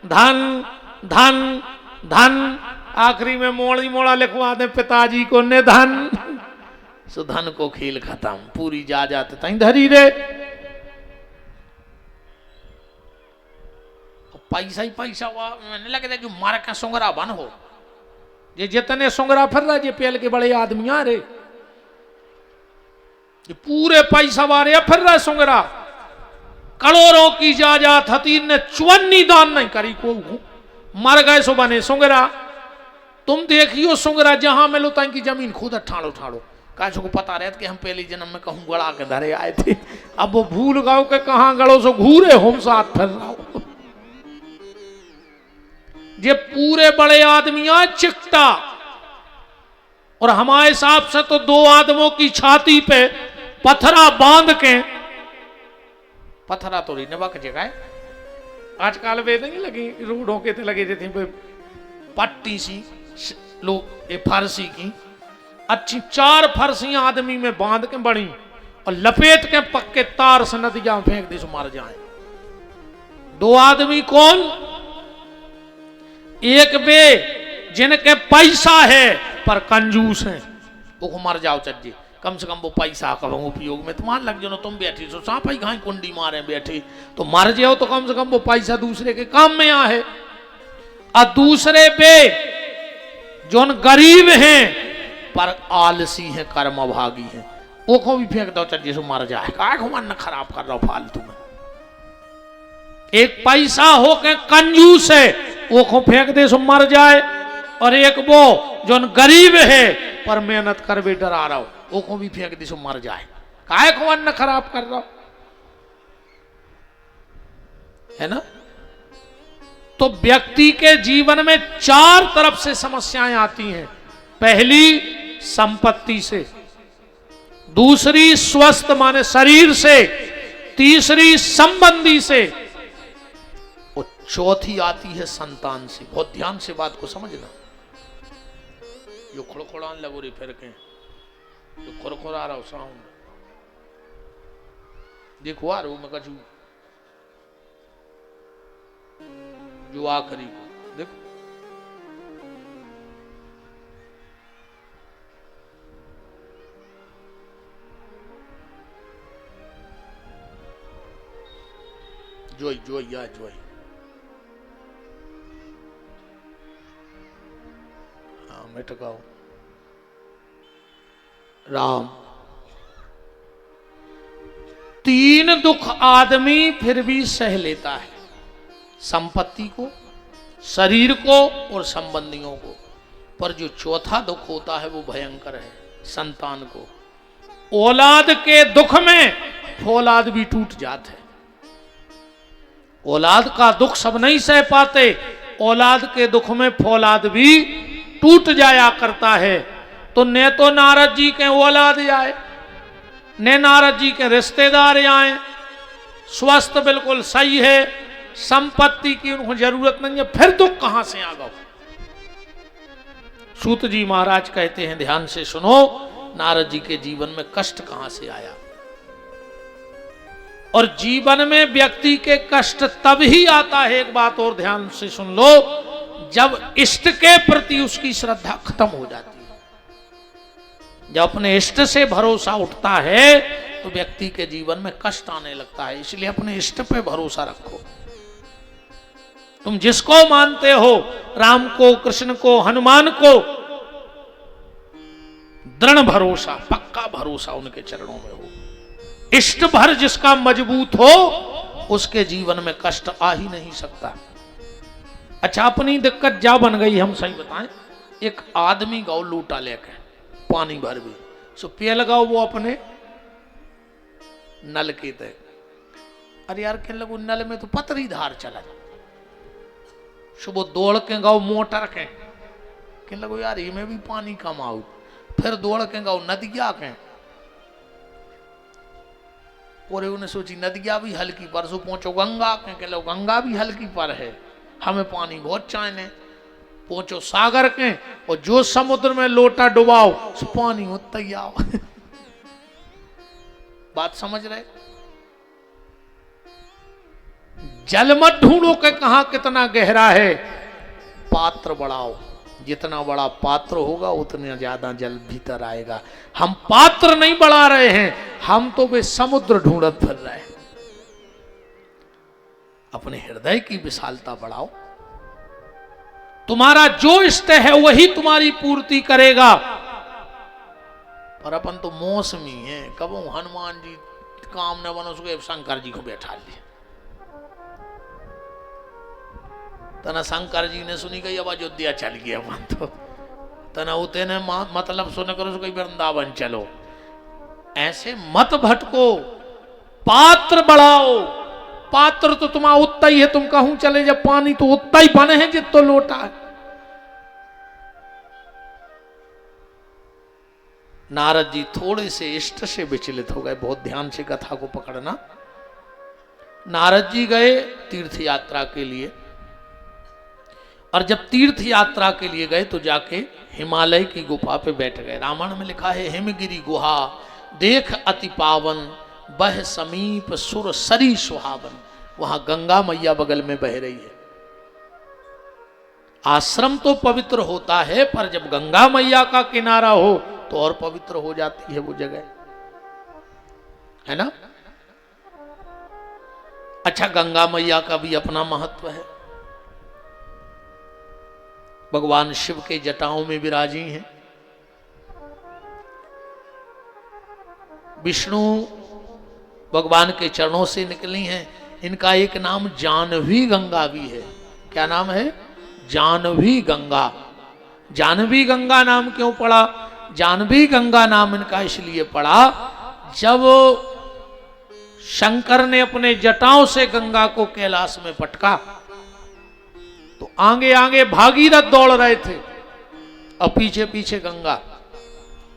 धन धन धन, आखिरी में मोड़ी मोड़ा लिखवा दे पिताजी को निधन, सो धन को खेल खत्म, पूरी जा जाते तई धरी रे। पैसा ही पैसा हुआ, मैंने लगे जो मार का सुंगरा बन हो, ये जितने सुंगरा फिर रहा ये पेल के बड़े आदमी आ रे, ये पूरे पैसा वाले फिर रहा सुंगरा। करोड़ों की जायदाद हतीर ने चुवन्नी दान नहीं करी, को मर गए सो बने सुंगरा। तुम देखियो सुंगरा जहां मिलो तक की जमीन खुद ठाड़ो ठाड़ो, काचो को पता रहता कि हम पहले जन्म में कहूं गड़ा के धरे आए थे, अब वो भूल गाओ के कहां गड़ो सो घूरे हम साथ फिर रहा हो। ये पूरे बड़े आदमी आ चिकटा, और हमारे हिसाब से तो दो आदमों की छाती पे पत्थरा बांध के, पत्थरा तो रिनवा की जगह है आजकल वे नहीं लगी रोडों के लगे थे पट्टी सी लोग ये फारसी की अच्छी 4 फरसियां आदमी में बांध के बड़ी और लपेट के पक्के तार से नदियां फेंक दी सो मार जाए। 2 आदमी कौन? एक वे जिनके पैसा है पर कंजूस है, वो मर जाओ चज्जे, कम से कम वो पैसा कब उपयोग में तुम्हारे लग जाओ, तुम बैठी सो सांप ही घाई कुंडी मारे बैठे तो मर जाओ, तो कम से कम वो पैसा दूसरे के काम में आ है। और दूसरे पे जोन गरीब हैं पर आलसी हैं, कर्मभागी हैं, वो को भी फेंक दो चज्जे सो मर जाए, काय को मन खराब कर रहा हो फालतू में। एक पैसा हो के कंजूस है, वो को फेंक दे सो मर जाए, और एक वो जोन गरीब है पर मेहनत कर भी डरा रहा हो, वो को भी फेंक दी सो मर जाए, काय को अन्न खराब कर रहा हो, है ना। तो व्यक्ति के जीवन में 4 तरफ से समस्याएं आती हैं। पहली संपत्ति से, दूसरी स्वस्थ माने शरीर से, तीसरी संबंधी से, और चौथी आती है संतान से। बहुत ध्यान से बात को समझना। जो खुड़खुड़ान लगो रे फिर के, जो खुरखुरा रहा हो साउंड देखो आ रहा मैं कछु जो आखिरी देखो, जोई जोई या जोई, हाँ मिट गाओ राम। 3 दुख आदमी फिर भी सह लेता है, संपत्ति को, शरीर को और संबंधियों को, पर जो चौथा दुख होता है वो भयंकर है, संतान को। औलाद के दुख में फौलाद भी टूट जाते हैं। औलाद का दुख सब नहीं सह पाते, औलाद के दुख में फौलाद भी टूट जाया करता है। तो ने तो नारद जी के औलाद आए, ने नारद जी के रिश्तेदार आए, स्वस्थ बिल्कुल सही है, संपत्ति की उनको जरूरत नहीं है, फिर दुख कहां से आ गया। सूत जी महाराज कहते हैं, ध्यान से सुनो, नारद जी के जीवन में कष्ट कहां से आया। और जीवन में व्यक्ति के कष्ट तब ही आता है, एक बात और ध्यान से सुन लो, जब इष्ट के प्रति उसकी श्रद्धा खत्म हो जाती है। जब अपने इष्ट से भरोसा उठता है तो व्यक्ति के जीवन में कष्ट आने लगता है। इसलिए अपने इष्ट पे भरोसा रखो। तुम जिसको मानते हो, राम को, कृष्ण को, हनुमान को, दृढ़ भरोसा, पक्का भरोसा उनके चरणों में हो। इष्ट भर जिसका मजबूत हो उसके जीवन में कष्ट आ ही नहीं सकता। अच्छा, अपनी दिक्कत जा बन गई, हम सही बताएं। एक आदमी गाओ लूटा लेके पानी भर भी सो पिया लगाओ वो अपने नल के तक। अरे यार कहने लगो नल में तो पतरी धार चला, सुबह दौड़ के गाओ मोटर के, कहने लगो यार ये में भी पानी कम आऊ, फिर दौड़ के गाओ नदिया के, और उन्हें सोची नदिया भी हल्की पर, सो पहुंचो गंगा के, कह लो गंगा भी हल्की पर है, हमें पानी बहुत चाहिए। पहुंचो सागर के और जो समुद्र में लोटा डुबाओ उस पानी उतना ही आओ। बात समझ रहे? जल मत ढूंढो कि कहां कितना गहरा है, पात्र बढ़ाओ। जितना बड़ा पात्र होगा उतना ज्यादा जल भीतर आएगा। हम पात्र नहीं बढ़ा रहे हैं, हम तो वे समुद्र ढूंढत फिर रहे हैं। अपने हृदय की विशालता बढ़ाओ। तुम्हारा जो इष्ट है वही तुम्हारी पूर्ति करेगा। पर अपन तो मौसमी है, कबो हनुमान जी काम न बनो उसको शंकर जी को बैठा लिया। तना शंकर जी ने सुनी गई अब अयोध्या चल गया अपन तो तना उते ने मतलब सुन कर उसको वृंदावन चलो। ऐसे मत भटको, पात्र बढ़ाओ। पात्र तो तुम्हारा उतना ही है, तुम कहूं चले जब पानी तो उतना ही बने हैं जितना लोटा है। नारद जी थोड़े से इष्ट से विचलित हो गए। बहुत ध्यान से कथा को पकड़ना। नारद जी गए तीर्थ यात्रा के लिए, और जब तीर्थ यात्रा के लिए गए तो जाके हिमालय की गुफा पे बैठ गए। रामायण में लिखा है, हिमगिरी गुहा देख अति पावन, बह समीप सुर सरी सुहावन। वहां गंगा मैया बगल में बह रही है। आश्रम तो पवित्र होता है, पर जब गंगा मैया का किनारा हो तो और पवित्र हो जाती है वो जगह, है ना। अच्छा, गंगा मैया का भी अपना महत्व है। भगवान शिव के जटाओं में विराजी हैं। विष्णु भगवान के चरणों से निकली हैं। इनका एक नाम जानवी गंगा भी है। क्या नाम है? जानवी गंगा। जानवी गंगा नाम क्यों पड़ा? जानवी गंगा नाम इनका इसलिए पड़ा, जब शंकर ने अपने जटाओं से गंगा को कैलाश में पटका तो आगे आगे भागीरथ दौड़ रहे थे और पीछे पीछे गंगा।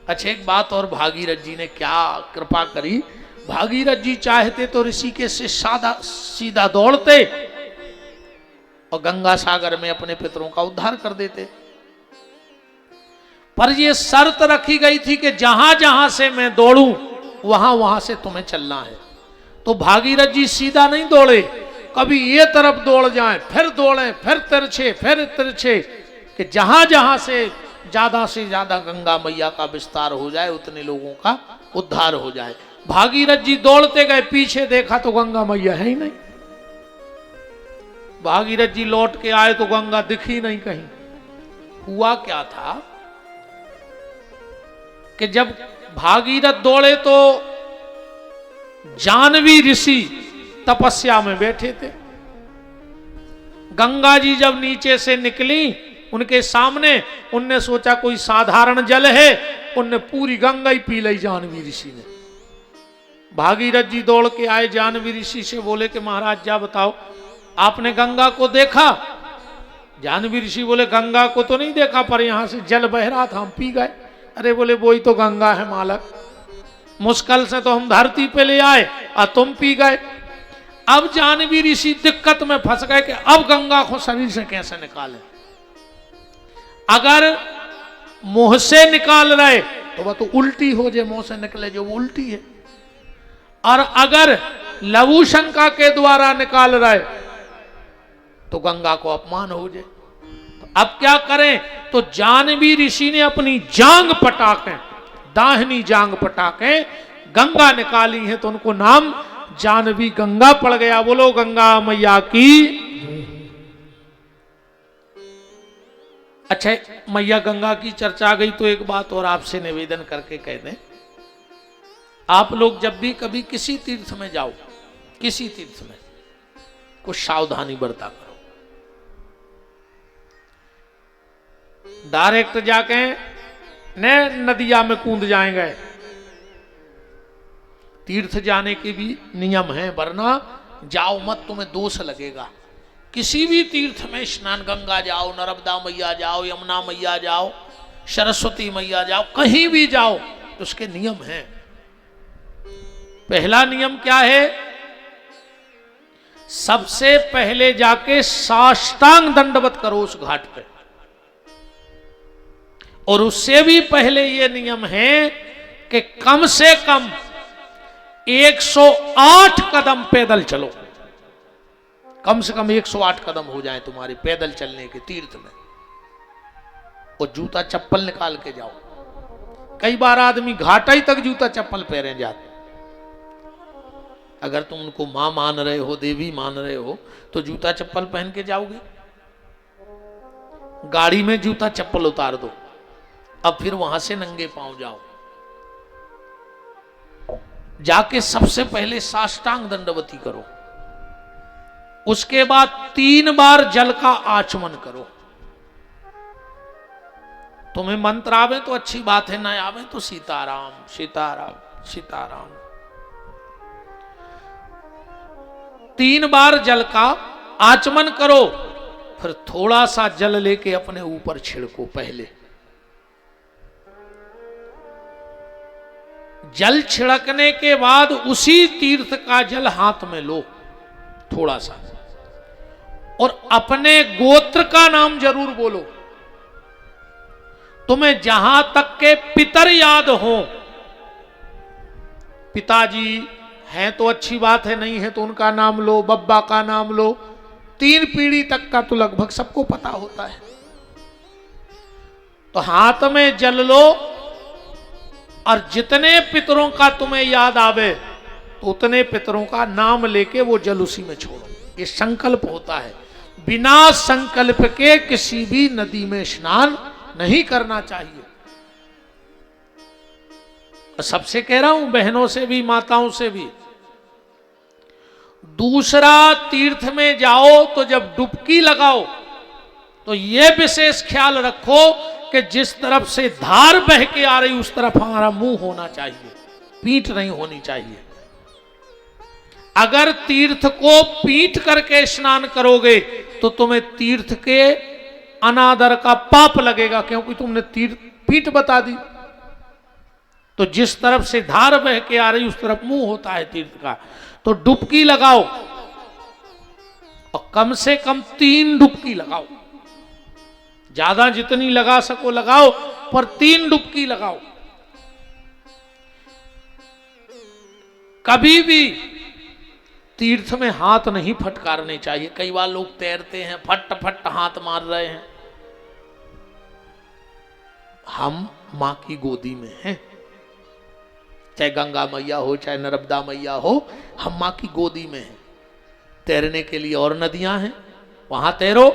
अच्छा, एक बात और, भागीरथ जी ने क्या कृपा करी। भागीरथ जी चाहते तो ऋषिकेश से सीधा दौड़ते और गंगा सागर में अपने पितरों का उद्धार कर देते, पर यह शर्त रखी गई थी कि जहां जहां से मैं दौड़ूं वहां वहां से तुम्हें चलना है। तो भागीरथ जी सीधा नहीं दौड़े, कभी ये तरफ दौड़ जाएं, फिर दौड़ें, फिर तिरछे, कि जहां जहां से ज्यादा गंगा मैया का विस्तार हो जाए, उतने लोगों का उद्धार हो जाए। भागीरथ जी दौड़ते गए, पीछे देखा तो गंगा मैया है ही नहीं। भागीरथ जी लौट के आए तो गंगा दिखी नहीं कहीं। हुआ क्या था कि जब भागीरथ दौड़े तो जानवी ऋषि तपस्या में बैठे थे। गंगा जी जब नीचे से निकली उनके सामने, उनने सोचा कोई साधारण जल है, उनने पूरी गंगा ही पी ली जानवी ऋषि ने। भागीरथ जी दौड़ के आए, जानवी ऋषि से बोले कि महाराज जा बताओ, आपने गंगा को देखा? जानवी ऋषि बोले गंगा को तो नहीं देखा, पर यहां से जल बह रहा था, हम पी गए। अरे बोले वही तो गंगा है मालक, मुश्किल से तो हम धरती पे ले आए और तुम पी गए। अब जानवी ऋषि दिक्कत में फंस गए कि अब गंगा को शरीर से कैसे निकालें। अगर मुंह से निकाल रहे तो वह तो उल्टी हो जाए, मुंह से निकले जो वो उल्टी है, और अगर लघु शंका के द्वारा निकाल रहे तो गंगा को अपमान हो जाए। तो अब क्या करें? तो जानवी ऋषि ने अपनी जांग पटाके, दाहिनी जांग पटाके गंगा निकाली है, तो उनको नाम जानवी गंगा पड़ गया। बोलो गंगा मैया की। अच्छा, मैया गंगा की चर्चा गई तो एक बात और आपसे निवेदन करके कह दें, आप लोग जब भी कभी किसी तीर्थ में जाओ, किसी तीर्थ में कुछ सावधानी बरता करो। डायरेक्ट जाके न नदिया में कूद जाएंगे। तीर्थ जाने के भी नियम है, वरना जाओ मत, तुम्हें दोष लगेगा। किसी भी तीर्थ में स्नान, गंगा जाओ, नर्मदा मैया जाओ, यमुना मैया जाओ, सरस्वती मैया जाओ, कहीं भी जाओ तो उसके नियम हैं। पहला नियम क्या है? सबसे पहले जाके साष्टांग दंडवत करो उस घाट पे। और उससे भी पहले ये नियम है कि कम से कम 108 कदम पैदल चलो। कम से कम 108 कदम हो जाए तुम्हारे पैदल चलने के तीर्थ में। और जूता चप्पल निकाल के जाओ। कई बार आदमी घाटाई तक जूता चप्पल पहने जाते। अगर तुम उनको मां मान रहे हो, देवी मान रहे हो, तो जूता चप्पल पहन के जाओगे। गाड़ी में जूता चप्पल उतार दो, अब फिर वहां से नंगे पांव जाओ। जाके सबसे पहले साष्टांग दंडवती करो। उसके बाद 3 बार जल का आचमन करो। तुम्हें मंत्र आवे तो अच्छी बात है, ना आवे तो सीताराम सीताराम सीताराम। 3 बार जल का आचमन करो। फिर थोड़ा सा जल लेके अपने ऊपर छिड़को। पहले जल छिड़कने के बाद उसी तीर्थ का जल हाथ में लो थोड़ा सा, और अपने गोत्र का नाम जरूर बोलो। तुम्हें जहां तक के पितर याद हो, पिताजी हैं तो अच्छी बात है, नहीं है तो उनका नाम लो, बब्बा का नाम लो। 3 पीढ़ी तक का तो लगभग सबको पता होता है। तो हाथ में जल लो, और जितने पितरों का तुम्हें याद आवे तो उतने पितरों का नाम लेके वो जल उसी में छोड़ो। ये संकल्प होता है। बिना संकल्प के किसी भी नदी में स्नान नहीं करना चाहिए। सबसे कह रहा हूं, बहनों से भी, माताओं से भी। दूसरा, तीर्थ में जाओ तो जब डुबकी लगाओ तो यह विशेष ख्याल रखो कि जिस तरफ से धार बह के आ रही उस तरफ हमारा मुंह होना चाहिए, पीठ नहीं होनी चाहिए। अगर तीर्थ को पीठ करके स्नान करोगे तो तुम्हें तीर्थ के अनादर का पाप लगेगा, क्योंकि तुमने तीर्थ पीठ बता दी। तो जिस तरफ से धार बह के आ रही उस तरफ मुंह होता है तीर्थ का। तो डुबकी लगाओ, और कम से कम 3 डुबकी लगाओ। ज्यादा जितनी लगा सको लगाओ, पर 3 डुबकी लगाओ। कभी भी तीर्थ में हाथ नहीं फटकारने चाहिए। कई बार लोग तैरते हैं, फट फट हाथ मार रहे हैं। हम मां की गोदी में हैं, चाहे गंगा मैया हो चाहे नर्मदा मैया हो, हम मां की गोदी में हैं। तैरने के लिए और नदियां हैं, वहां तैरो,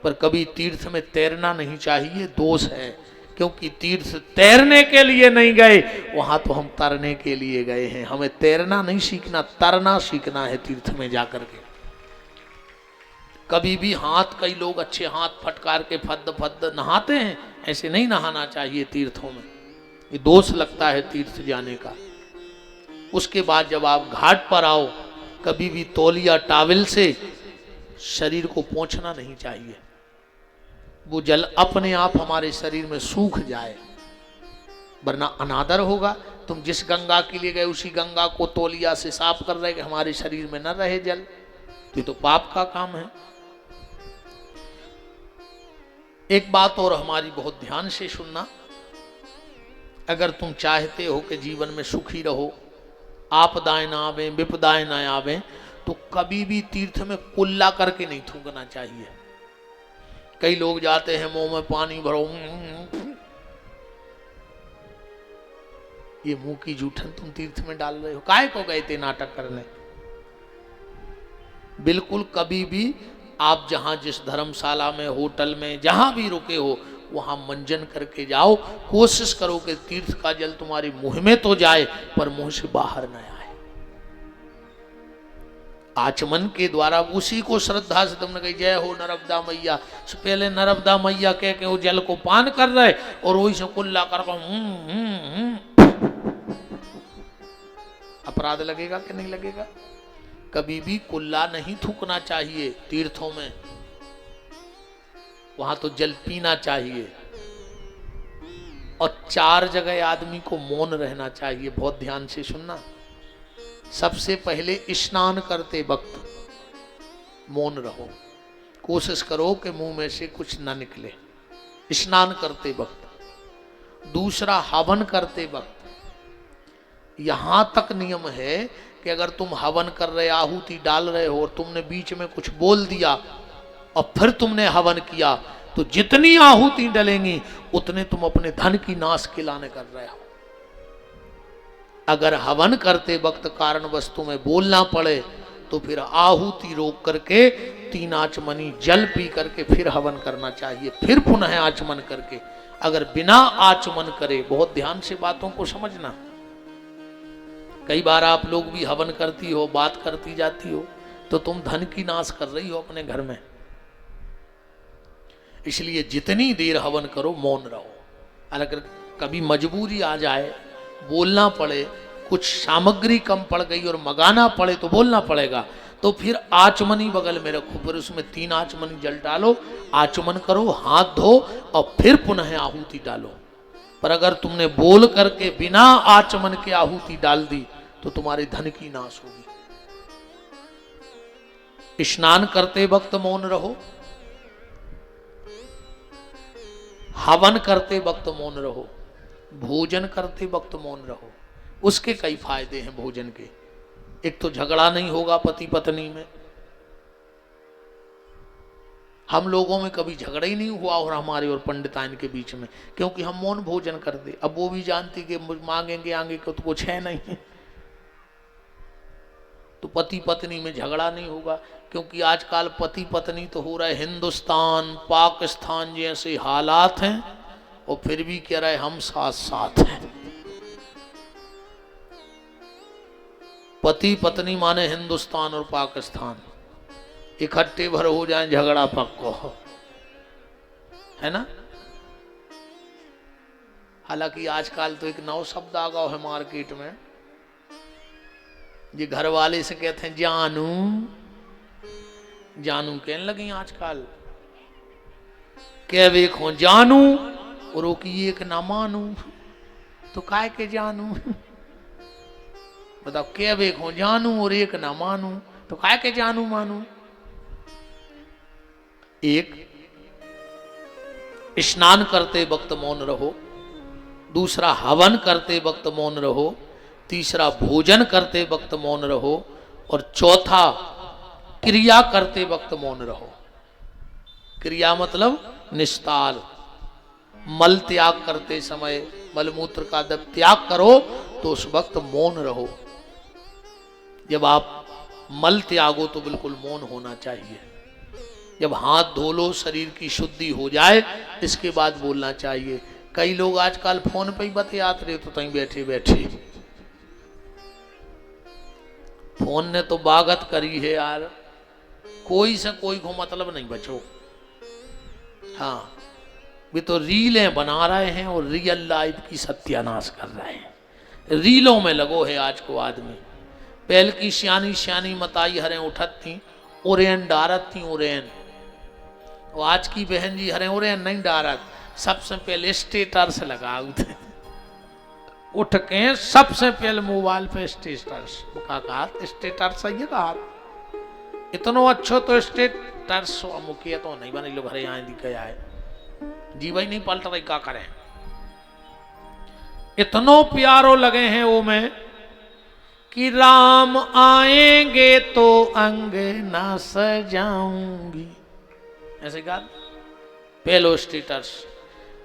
पर कभी तीर्थ में तैरना नहीं चाहिए, दोष है। क्योंकि तीर्थ तैरने के लिए नहीं गए, वहां तो हम तरने के लिए गए हैं। हमें तैरना नहीं सीखना, तरना सीखना है तीर्थ में जाकर के। कभी भी हाथ, कई लोग अच्छे हाथ फटकार के फद फद नहाते हैं, ऐसे नहीं नहाना चाहिए तीर्थों में। ये दोष लगता है तीर्थ जाने का। उसके बाद जब आप घाट पर आओ, कभी भी तौलिया टावल से शरीर को पोंछना नहीं चाहिए। वो जल अपने आप हमारे शरीर में सूख जाए, वरना अनादर होगा। तुम जिस गंगा के लिए गए उसी गंगा को तौलिया से साफ कर रहे कि हमारे शरीर में न रहे जल, तो ये तो पाप का काम है। एक बात और हमारी बहुत ध्यान से सुनना, अगर तुम चाहते हो कि जीवन में सुखी रहो, आपदाएं ना आवे, विपदाएं ना आवे, तो कभी भी तीर्थ में कुल्ला करके नहीं थूकना चाहिए। कई लोग जाते हैं, मुंह में पानी भरो, ये मुंह की जूठन तुम तीर्थ में डाल रहे हो। काहे को गए थे नाटक करने? बिल्कुल कभी भी आप जहां जिस धर्मशाला में, होटल में, जहां भी रुके हो, वहां मंजन करके जाओ। कोशिश करो कि तीर्थ का जल तुम्हारे मुंह में तो जाए, पर मुंह से बाहर न आए। आचमन के द्वारा उसी को श्रद्धा से तुमने कही जय हो नर्मदा मैया, से पहले नर्मदा मैया कह के वो जल को पान कर रहे, और वही से कुल्ला कर अपराध लगेगा कि नहीं लगेगा? कभी भी कुल्ला नहीं थूकना चाहिए तीर्थों में, वहां तो जल पीना चाहिए। और 4 जगह आदमी को मौन रहना चाहिए। बहुत ध्यान से सुनना। सबसे पहले स्नान करते वक्त मौन रहो, कोशिश करो कि मुंह में से कुछ ना निकले स्नान करते वक्त। दूसरा हवन करते वक्त यहां तक नियम है कि अगर तुम हवन कर रहे, आहुति डाल रहे हो और तुमने बीच में कुछ बोल दिया और फिर तुमने हवन किया, तो जितनी आहुति डलेंगी उतने तुम अपने धन की नाश खिलाने कर रहे हो। अगर हवन करते वक्त कारणवश तुम्हें बोलना पड़े तो फिर आहुति रोक करके 3 आचमनी जल पी करके फिर हवन करना चाहिए, फिर पुनः आचमन करके। अगर बिना आचमन करे, बहुत ध्यान से बातों को समझना, कई बार आप लोग भी हवन करती हो, बात करती जाती हो, तो तुम धन की नाश कर रही हो अपने घर में। इसलिए जितनी देर हवन करो मौन रहो। अगर कभी मजबूरी आ जाए, बोलना पड़े, कुछ सामग्री कम पड़ गई और मंगाना पड़े तो बोलना पड़ेगा, तो फिर आचमनी बगल में रखो, फिर उसमें 3 आचमनी जल डालो, आचमन करो, हाथ धो और फिर पुनः आहुति डालो। पर अगर तुमने बोल करके बिना आचमन के आहुति डाल दी तो तुम्हारे धन की नाश होगी। स्नान करते वक्त मौन रहो, हवन करते वक्त मौन रहो, भोजन करते वक्त मौन रहो। उसके कई फायदे हैं भोजन के। एक तो झगड़ा नहीं होगा पति पत्नी में। हम लोगों में कभी झगड़ा ही नहीं हुआ और हमारे और पंडिताइन के बीच में, क्योंकि हम मौन भोजन कर दे। अब वो भी जानती कि मांगेंगे आगे को तो कुछ है नहीं, तो पति पत्नी में झगड़ा नहीं होगा। क्योंकि आजकल पति पत्नी तो हो रहे हिंदुस्तान पाकिस्तान जैसे हालात हैं और फिर भी कह रहे हम साथ साथ हैं। पति पत्नी माने हिंदुस्तान और पाकिस्तान इकट्ठे भर हो जाए, झगड़ा पक्को है ना। हालांकि आजकल तो एक नौ शब्द आ गया है मार्केट में, ये घर वाले से कहते हैं जानू जानू कहने लगी आजकल। कह देखो जानू और वो की एक ना मानू, तो काय के जानू। बताओ, कह देखो जानू और एक ना मानू, तो काय के जानू मानू। एक, स्नान करते वक्त मौन रहो। दूसरा, हवन करते वक्त मौन रहो। तीसरा, भोजन करते वक्त मौन रहो। और चौथा, क्रिया करते वक्त मौन रहो। क्रिया मतलब निस्तार, मल त्याग करते समय, मलमूत्र का जब त्याग करो तो उस वक्त मौन रहो। जब आप मल त्यागो तो बिल्कुल मौन होना चाहिए। जब हाथ धो लो, शरीर की शुद्धि हो जाए, इसके बाद बोलना चाहिए। कई लोग आजकल फोन पे ही बतियात रहे, तो तहीं बैठे बैठे। फोन ने तो बागत करी है यार, कोई से कोई को मतलब नहीं बचो। हाँ, वे तो रीलें बना रहे हैं और रियल लाइफ की सत्यानाश कर रहे हैं। रीलों में लगो है आज को आदमी। पहल की सियानी सियानी मताई हरें उठत थी, ओरेन डारत थी ओरेन। और आज की बहन जी हरें ओरेन नहीं डारत, सबसे पहले स्टेटस लगाओ थे। उठ के सबसे पहले मोबाइल पे स्टेटस कहा, स्टेटस सही कहा, इतनो अच्छो तो स्टेटस मुखिया तो नहीं बने लोग हरे यहाँ दिखे आए जी भाई नहीं पलट रही, क्या करें। इतनो प्यारो लगे हैं वो में कि राम आएंगे तो अंग ना सजाऊंगी, ऐसे कहा पहलो स्टेटस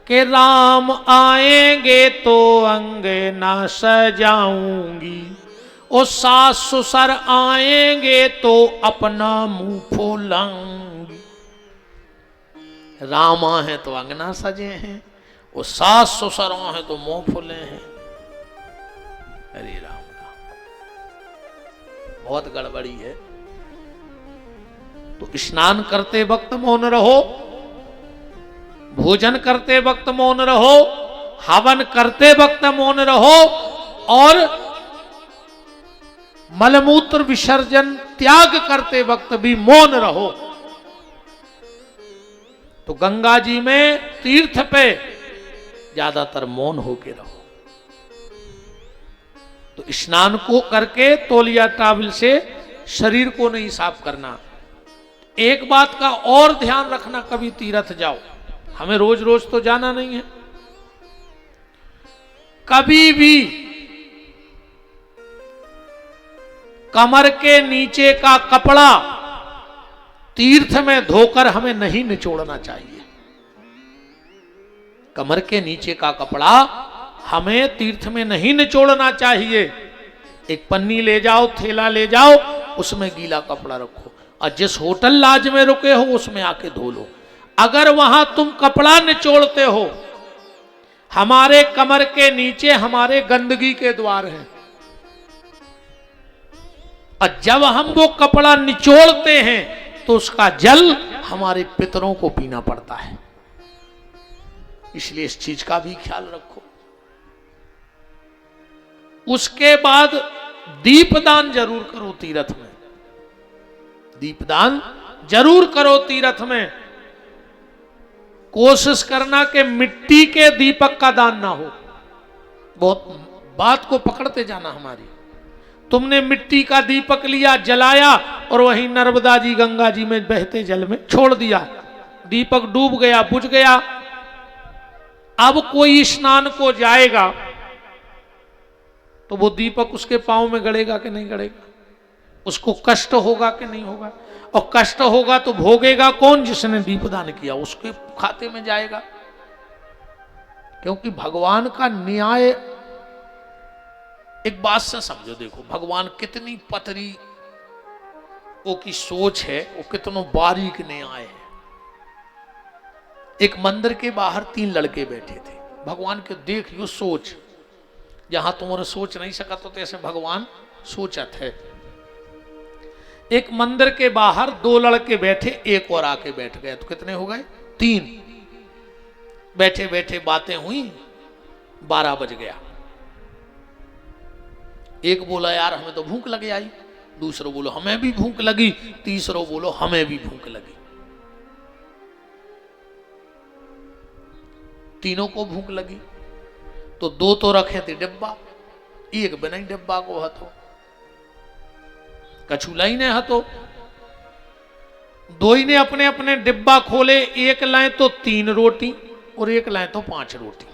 कि राम आएंगे तो अंग ना सजाऊंगी, और सास ससुर आएंगे तो अपना मुंह फुलाऊंगी। रामा है तो अंगना सजे हैं, और सास ससुर है तो मुंह फुले हैं। अरे राम राम, बहुत गड़बड़ी है। तो स्नान करते वक्त मौन रहो, भोजन करते वक्त मौन रहो, हवन करते वक्त मौन रहो, और मलमूत्र विसर्जन त्याग करते वक्त भी मौन रहो। तो गंगा जी में तीर्थ पे ज्यादातर मौन होके रहो। तो स्नान को करके तौलिया टावल से शरीर को नहीं साफ करना। एक बात का और ध्यान रखना, कभी तीर्थ जाओ, हमें रोज रोज तो जाना नहीं है, कभी भी कमर के नीचे का कपड़ा तीर्थ में धोकर हमें नहीं निचोड़ना चाहिए। कमर के नीचे का कपड़ा हमें तीर्थ में नहीं निचोड़ना चाहिए। एक पन्नी ले जाओ, थैला ले जाओ, उसमें गीला कपड़ा रखो और जिस होटल लॉज में रुके हो उसमें आके धो लो। अगर वहां तुम कपड़ा निचोड़ते हो, हमारे कमर के नीचे हमारे गंदगी के द्वार हैं, और जब हम वो कपड़ा निचोड़ते हैं तो उसका जल हमारे पितरों को पीना पड़ता है। इसलिए इस चीज का भी ख्याल रखो। उसके बाद दीपदान जरूर करो तीर्थ में। दीपदान जरूर करो तीर्थ में। कोशिश करना कि मिट्टी के दीपक का दान ना हो। बहुत बात को पकड़ते जाना हमारी। तुमने मिट्टी का दीपक लिया, जलाया और वहीं नर्मदा जी गंगा जी में बहते जल में छोड़ दिया, दीपक डूब गया, बुझ गया। अब कोई स्नान को जाएगा तो वो दीपक उसके पांव में गड़ेगा कि नहीं गड़ेगा? उसको कष्ट होगा कि नहीं होगा? और कष्ट होगा तो भोगेगा कौन? जिसने दीपदान किया, उसके खाते में जाएगा। क्योंकि भगवान का न्याय, एक बात से समझो, देखो भगवान कितनी पतरी वो की सोच है, वो कितनो बारीक न्याय है। एक मंदिर के बाहर 3 लड़के बैठे थे। भगवान के देखियो सोच, जहां तुम्हारे सोच नहीं सका तो ऐसे भगवान सोचत है। एक मंदिर के बाहर 2 लड़के बैठे, एक और आके बैठ गए, तो कितने हो गए? 3। बैठे बैठे बातें हुई, 12 बज गया। एक बोला यार हमें तो भूख लगी आई, दूसरा बोलो हमें भी भूख लगी, तीसरा बोलो हमें भी भूख लगी। तीनों को भूख लगी तो 2 तो रखे थे डिब्बा, एक बिना ही डिब्बा को हतो, कछुलाई ने हतो। 2 ही ने अपने अपने डिब्बा खोले, एक लाए तो 3 रोटी और एक लाए तो 5 रोटी,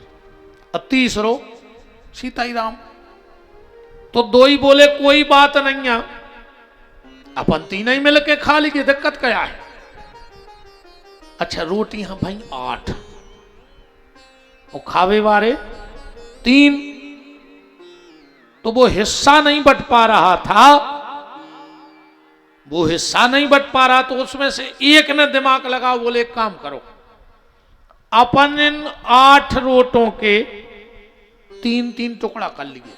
और तीसरो सीता ही राम। तो 2 ही बोले कोई बात नहीं है, अपन 3 ही मिलके खा ली, की दिक्कत क्या है? अच्छा रोटी हाँ भाई 8 और खावे वारे 3। तो वो हिस्सा नहीं बट पा रहा था, वो हिस्सा नहीं बट पा रहा, तो उसमें से एक ने दिमाग लगा, बोले एक काम करो, अपन इन 8 रोटों के 3-3 टुकड़ा कर लिए।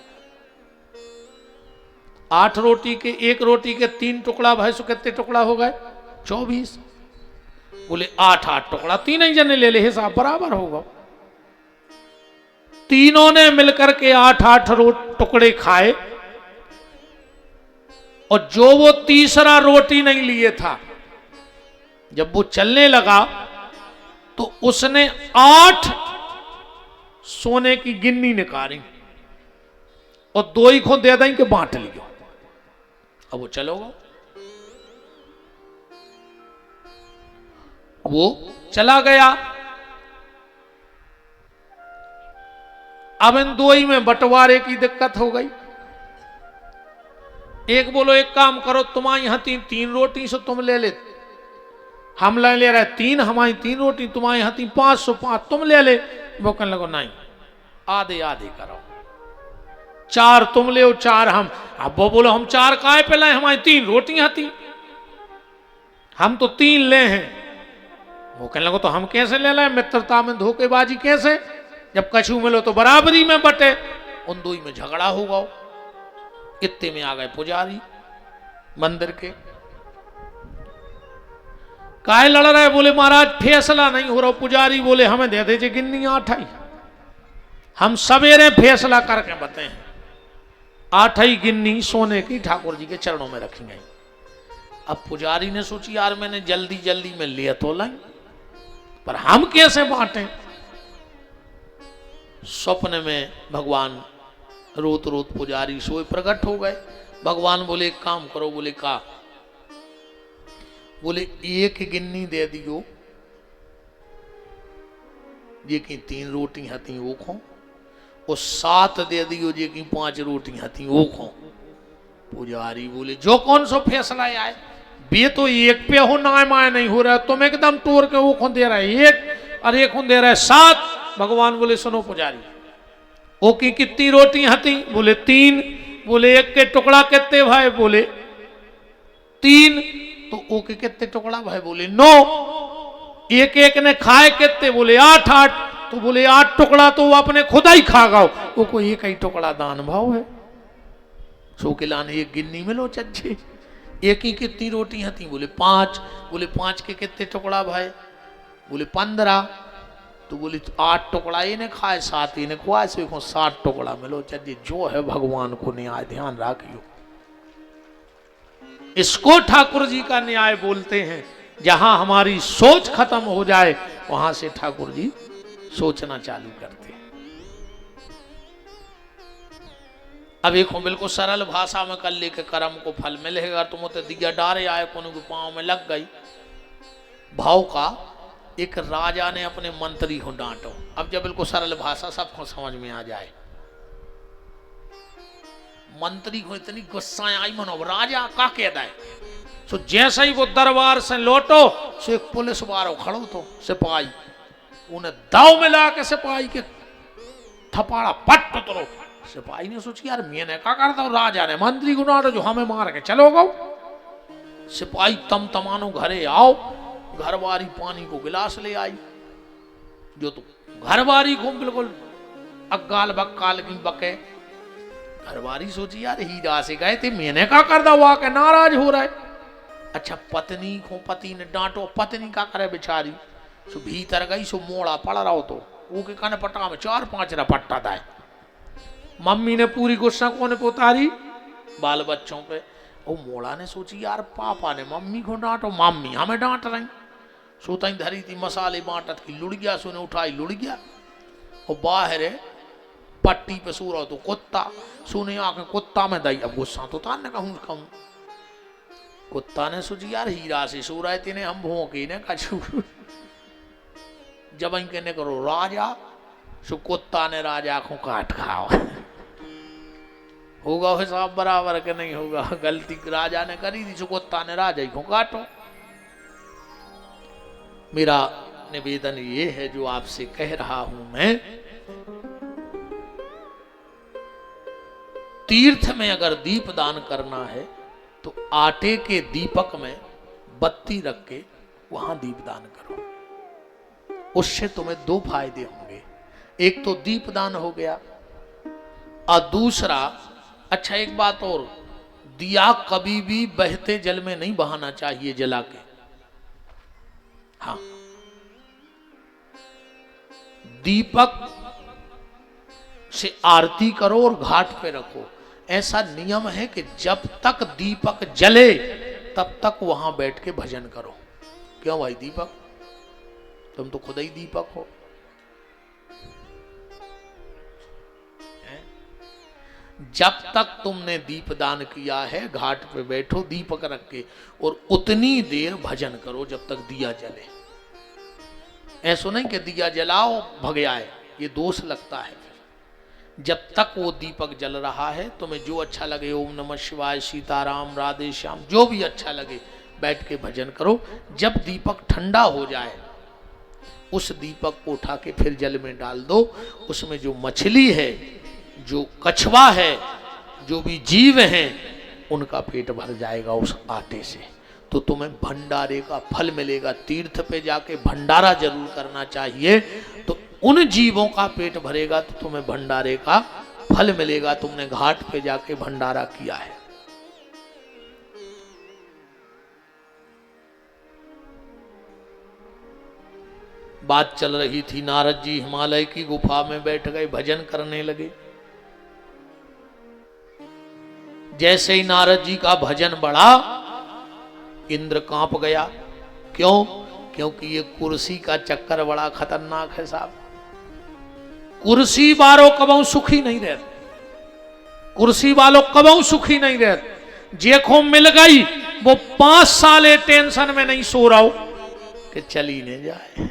8 रोटी के, 1 रोटी के 3 टुकड़ा, भाई सो कितने टुकड़ा हो गए? 24। बोले 8-8 टुकड़ा 3 ही जने ले ले, हिसाब बराबर होगा। तीनों ने मिलकर के 8-8 टुकड़े खाए, और जो वो तीसरा रोटी नहीं लिए था, जब वो चलने लगा तो उसने 8 सोने की गिन्नी निकाली और 2 ही को दे दें कि बांट लियो। अब वो चलोगा, वो चला गया। अब इन 2 ही में बंटवारे की दिक्कत हो गई। एक बोलो एक काम करो, तुम्हारे यहां 3 रोटी से तुम ले ले, हम ले रहे 3, हमारी 3 रोटी, तुम्हारे यहां 3, 505 तुम ले ले। वो कहने लगो नहीं, आधे आधे करो, 4 तुम ले 4 हम। अब वो बोलो हम 4 काय पे लाए, हमारी 3 रोटियां थी, हम तो 3 ले हैं। वो कहने लगो तो हम कैसे ले लाए? मित्रता में धोखेबाजी कैसे? जब कछू मिलो तो बराबरी में बटे। उन 2 ही में झगड़ा होगा। इतने में आ गए पुजारी मंदिर के। काय लड़ रहे? बोले महाराज फैसला नहीं हो रहा। पुजारी बोले हमें दे दीजिए गिन्नी 8 ही, हम सवेरे फैसला करके बताए। 8 ही गिन्नी सोने की ठाकुर जी के चरणों में रखी गई। अब पुजारी ने सोची यार मैंने जल्दी जल्दी में लिया तो लाई, पर हम कैसे बांटे? स्वप्न में भगवान रोत रोत पुजारी सोए प्रकट हो गए। भगवान बोले एक काम करो। बोले का? बोले 1 गिन्नी दे दियो, ये की 3 रोटी हती वो खो, वो 7 दे दियो जे की 5 रोटियां थी वो खो। पुजारी बोले जो कौन सो फैसला आए, बे तो एक पे हो ना माए नहीं हो रहा, तुम एकदम तोड़ के वो कौन दे रहा है 1 और 1 कौन दे रहा है 7। भगवान बोले सुनो पुजारी, वो की कितनी रोटियां थी? बोले 3। बोले 1 के टुकड़ा कितने भाई? बोले 3। तो वो के कितने टुकड़ा भाई? बोले 9। 1 ने खाए कितने? बोले 8। तो बोले 8 टुकड़ा तो वो अपने खुदा ही खा गाओ, वो कोई 1 ही टुकड़ा दान भाव है। सो के लाने एक गिन्नी में लो चच्चे, 1 की कितनी रोटियां थी? बोले 5। बोले 5 के कितने टुकड़ा भाई? बोले 15। तो बोले 8 टुकड़ा इन्हें खाए, 7 इन्हें खुआए, से 7 टुकड़ा मिलो चच्चे। जो है भगवान को न्याय, ध्यान रखियो। इसको ठाकुर जी का न्याय बोलते हैं। जहां हमारी सोच खत्म हो जाए वहां से ठाकुर जी सोचना चालू करते हैं। अब एक बिल्कुल सरल भाषा में कर ले के कर्म को फल मिलेगा। तुम तो दिया डारे आए कोने के पांव में लग गई भाव का। एक राजा ने अपने मंत्री को डांटो। अब जब बिल्कुल सरल भाषा सबको समझ में आ जाए, मंत्री को इतनी गुस्सा आई मनो राजा का कहता है। सो जैसे ही वो दरबार से लौटो सो एक पुलिस वालो खड़ो तो सिपाही उन्हें दाव में ला के सिपाही के थपाड़ा पट उतरो। सिपाही ने सोची यार मैंने क्या करता हूं, राजा ने मंत्री को डांटो जो हमें मार के चलो गो। सिपाही तम तमानो घरे आओ, घरवारी पानी को गिलास ले आई। जो तो घरवारी को बिल्कुल अक्काल बक्काल की बके। घरवारी सोची यार हीरा से गए थे, मैंने क्या करता हुआ के नाराज हो रहा है। अच्छा पत्नी को पति ने डांटो, पत्नी का करे बेचारी। सो भीतर गई सो मोड़ा पड़ रहा हो तो वो के काने पटा में 4-5 रपट्टा था। मम्मी ने पूरी गुस्सा कोने पे उतारी? बाल बच्चों पे। वो मोड़ा ने सोची यार पापा ने मम्मी को डांटो, मम्मी हमें डांट रही। सोता ही धरी थी मसाले बांटत की, लुड़ गया। सोने उठाई लुड़ गया। और बाहर पट्टी पे सो रहा तो कुत्ता सोने आके कुत्ता में दई। अब गुस्सा तो था कहूं कहूं। कुत्ता ने सोची यार हीरा से सो रहे थे हम भोंके ने कछू। जब कहने करो राजा सो कुत्ता ने राजा को काट खाओ। होगा हिसाब बराबर के नहीं होगा? गलती राजा ने करी थी सो कुत्ता ने राजा को काटो। मेरा निवेदन ये है जो आपसे कह रहा हूं मैं, तीर्थ में अगर दीप दान करना है तो आटे के दीपक में बत्ती रख के वहां दीप दान करो। उससे तुम्हें 2 फायदे होंगे। एक तो दीप दान हो गया और दूसरा, अच्छा एक बात और, दिया कभी भी बहते जल में नहीं बहाना चाहिए जला के। हाँ, दीपक से आरती करो और घाट पे रखो। ऐसा नियम है कि जब तक दीपक जले तब तक वहां बैठ के भजन करो। क्यों भाई दीपक, तुम तो खुद ही दीपक हो। जब तक तुमने दीप दान किया है घाट पे बैठो दीपक रख के और उतनी देर भजन करो जब तक दिया जले। ऐसा नहीं कि दिया जलाओ भग आए, ये दोष लगता है। जब तक वो दीपक जल रहा है तुम्हें जो अच्छा लगे, ओम नमः शिवाय, सीताराम, राधे श्याम, जो भी अच्छा लगे बैठ के भजन करो। जब दीपक ठंडा हो जाए उस दीपक को उठा के फिर जल में डाल दो। उसमें जो मछली है, जो कछुआ है, जो भी जीव हैं, उनका पेट भर जाएगा उस आटे से। तो तुम्हें भंडारे का फल मिलेगा। तीर्थ पे जाके भंडारा जरूर करना चाहिए, तो उन जीवों का पेट भरेगा तो तुम्हें भंडारे का फल मिलेगा। तुमने घाट पे जाके भंडारा किया है। बात चल रही थी, नारद जी हिमालय की गुफा में बैठ गए, भजन करने लगे। जैसे ही नारद जी का भजन बढ़ा इंद्र कांप गया। क्यों? क्योंकि ये कुर्सी का चक्कर बड़ा खतरनाक है साहब। कुर्सी वालों कबहू सुखी नहीं रहते। कुर्सी वालों कबहू सुखी नहीं रहते। जेखो मिल गई वो 5 साल टेंशन में नहीं सो रहा हो कि चली न जाए,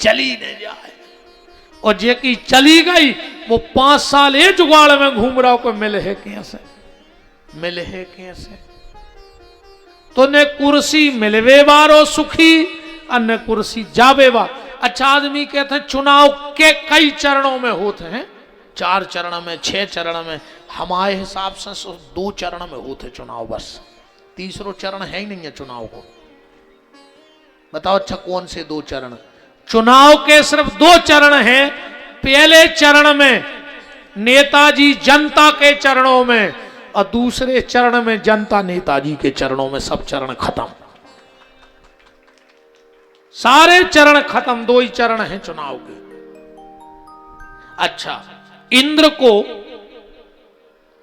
चली न जाए। और जे की चली गई वो 5 साल ये जुगाड़ में घूम रहा हो को मिले है कैसे, मिले है कैसे। तो ने कुर्सी मिलवे बारो सुखी, अन्य कुर्सी जावे बार। अच्छा आदमी कहते हैं चुनाव के कई चरणों में होते हैं, 4 चरण में, 6 चरण में। हमारे हिसाब से 2 चरण में होते चुनाव, बस तीसरो चरण है ही नहीं है चुनाव को। बताओ अच्छा कौन से 2 चरण? चुनाव के सिर्फ 2 चरण हैं। पहले चरण में नेताजी जनता के चरणों में, और दूसरे चरण में जनता नेताजी के चरणों में। सब चरण खत्म, सारे चरण खत्म, 2 ही चरण हैं चुनाव के। अच्छा इंद्र को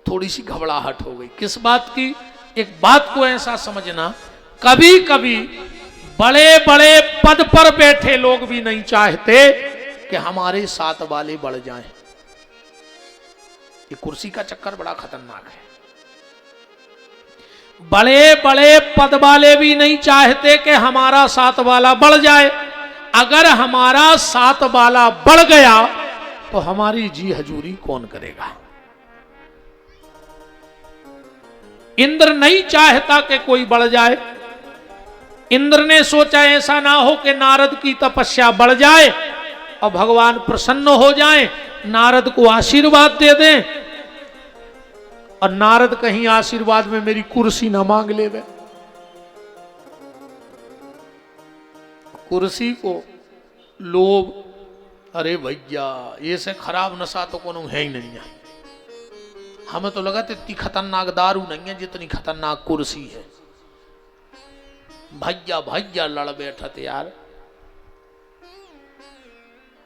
थोड़ी सी घबराहट हो गई, किस बात की? एक बात को ऐसा समझना, कभी कभी बड़े बड़े पद पर बैठे लोग भी नहीं चाहते कि हमारे साथ वाले बढ़ जाएं। ये कुर्सी का चक्कर बड़ा खतरनाक है। बड़े बड़े पद वाले भी नहीं चाहते कि हमारा साथ वाला बढ़ जाए। अगर हमारा साथ वाला बढ़ गया तो हमारी जी हजूरी कौन करेगा? इंद्र नहीं चाहता कि कोई बढ़ जाए। इंद्र ने सोचा ऐसा ना हो कि नारद की तपस्या बढ़ जाए और भगवान प्रसन्न हो जाएं, नारद को आशीर्वाद दे दें, और नारद कहीं आशीर्वाद में मेरी कुर्सी ना मांग ले। कुर्सी को लोभ, अरे भैया ये से खराब नशा तो कोनो है ही नहीं है। हमें तो लगा इतनी खतरनाक दारू नहीं है जितनी खतरनाक कुर्सी है। भैया भैया लड़ बैठा थे यार।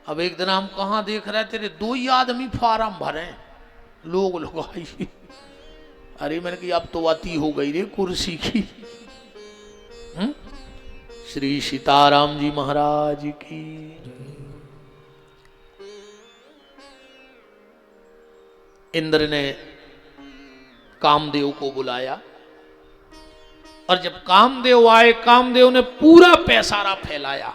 अब एक दिन हम कहां देख रहे थे, 2 ही आदमी फार्म भरे, लोग लगाई। अरे मैंने कहा अब तो अति हो गई रे कुर्सी की। श्री सीताराम जी महाराज की। इंद्र ने कामदेव को बुलाया, और जब कामदेव आए, कामदेव ने पूरा पैसारा फैलाया,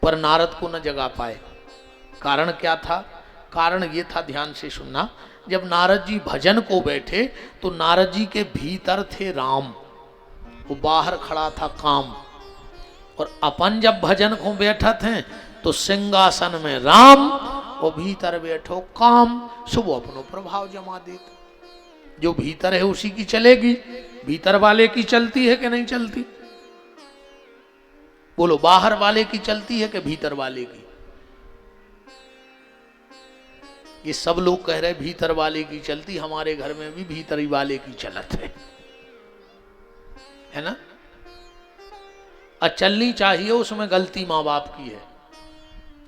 पर नारद को न जगा पाए। कारण क्या था? कारण ये था, ध्यान से सुनना। जब नारद जी भजन को बैठे तो नारद जी के भीतर थे राम, वो बाहर खड़ा था काम। और अपन जब भजन को बैठा थे तो सिंहासन में राम और भीतर बैठो काम। सब अपनो प्रभाव जमा देते। जो भीतर है उसी की चलेगी, भीतर वाले की चलती है कि नहीं चलती? बोलो, बाहर वाले की चलती है कि भीतर वाले की? ये सब लोग कह रहे भीतर वाले की चलती। हमारे घर में भी भीतर ही वाले की चलत है ना? और चलनी चाहिए, उसमें गलती माँ बाप की है।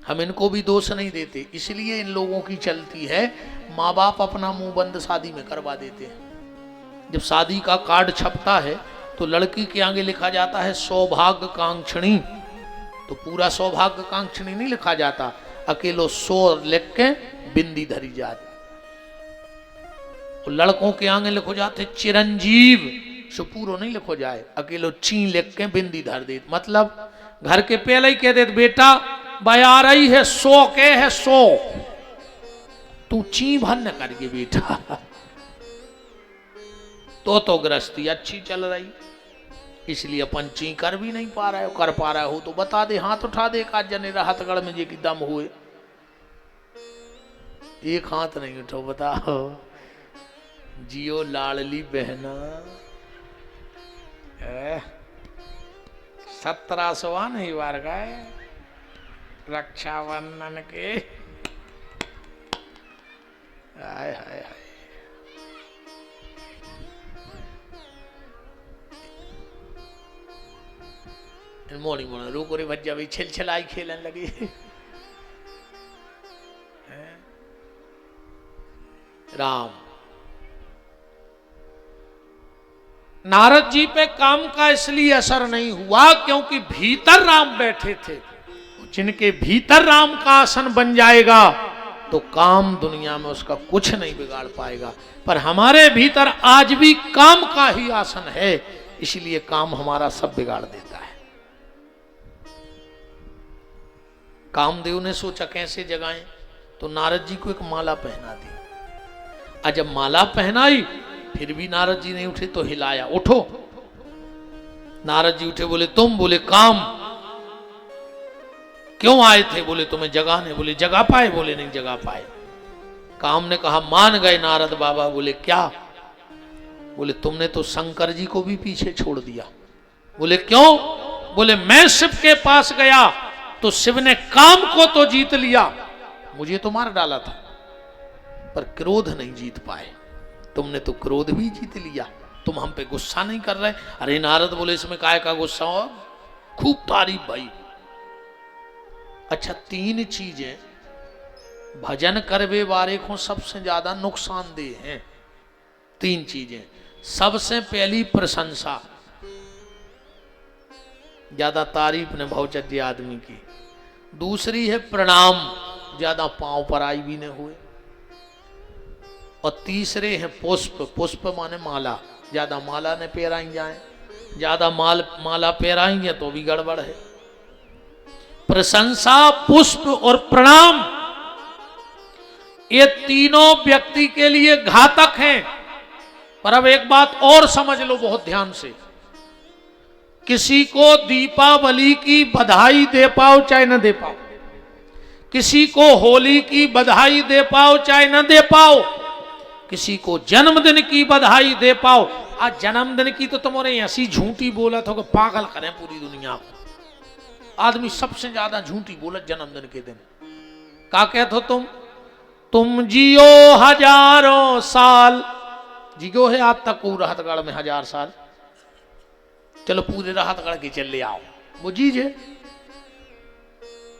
हम इनको भी दोष नहीं देते, इसलिए इन लोगों की चलती है। माँ बाप अपना मुंह बंद शादी में करवा देते हैं। जब शादी का कार्ड छपता है तो लड़की के आगे लिखा जाता है सौभाग्य कांक्षणी, तो पूरा सौभाग्य कांक्षणी नहीं लिखा जाता, अकेलो सौ लिख के बिंदी धरी जाती। और लड़कों के आगे लिखो जाते चिरंजीव, सो पूरो नहीं लिखो जाए, अकेलो ची लिख के बिंदी धर दे। मतलब घर के पहले ही कह दे बेटा बया रही है 100 के है 100, तू ची भन करके बेटा। तो गृहस्थी अच्छी चल रही, इसलिए अपन ची कर भी नहीं पा रहे हो। कर पा रहे हो तो बता दे, हाथ उठा दे। का जने राहतगढ़ में जे की दम हुए, एक हाथ नहीं उठो, बताओ। जियो लाडली बहना 1700 नहीं बार गए रक्षाबंधन के। हाय हाय हाय। मोनी मोनी रुको रे भज्जा भाई, छिलछिलाई खेलने लगी। राम नारद जी पे काम का इसलिए असर नहीं हुआ क्योंकि भीतर राम बैठे थे। जिनके भीतर राम का आसन बन जाएगा तो काम दुनिया में उसका कुछ नहीं बिगाड़ पाएगा। पर हमारे भीतर आज भी काम का ही आसन है, इसलिए काम हमारा सब बिगाड़ देता है। कामदेव ने सोचा कैसे जगाएं, तो नारद जी को एक माला पहना दी। और जब माला पहनाई फिर भी नारद जी नहीं उठे तो हिलाया, उठो। नारद जी उठे, बोले तुम? बोले काम। क्यों आए थे? बोले तुम्हें जगाने। बोले जगा पाए? बोले नहीं जगा पाए। काम ने कहा मान गए नारद बाबा। बोले क्या? बोले तुमने तो शंकर जी को भी पीछे छोड़ दिया। बोले क्यों? बोले मैं शिव के पास गया तो शिव ने काम को तो जीत लिया, मुझे तो मार डाला था, पर क्रोध नहीं जीत पाए। तुमने तो क्रोध भी जीत लिया, तुम हम पे गुस्सा नहीं कर रहे। अरे नारद बोले इसमें काय का गुस्सा हो, खूब तारीफ भाई। अच्छा, 3 चीजें भजन करवे वारे को सबसे ज्यादा नुकसानदेह हैं। 3 चीजें। सबसे पहली प्रशंसा, ज्यादा तारीफ ने भौचर्य आदमी की। दूसरी है प्रणाम, ज्यादा पांव पर आई भी न हुए। और तीसरे हैं पुष्प। पुष्प माने माला, ज्यादा माला ने पेराई जाए, ज्यादा माला पेराएंगे तो भी गड़बड़ है। प्रशंसा, पुष्प और प्रणाम, ये तीनों व्यक्ति के लिए घातक हैं। पर अब एक बात और समझ लो बहुत ध्यान से, किसी को दीपावली की बधाई दे पाओ चाहे न दे पाओ, किसी को होली की बधाई दे पाओ चाहे न दे पाओ, किसी को जन्मदिन की बधाई दे पाओ। आज जन्मदिन की तो तुम्हारे ऐसी झूठी बोलत हो कि पागल करें पूरी दुनिया को। आदमी सबसे ज्यादा झूठी बोलत जन्मदिन के दिन। क्या कहते हो तुम जियो हजारों साल। जियो है आज तक को राहतगढ़ में 1000 साल, चलो पूरे राहतगढ़ के चले आओ, वो जीज है।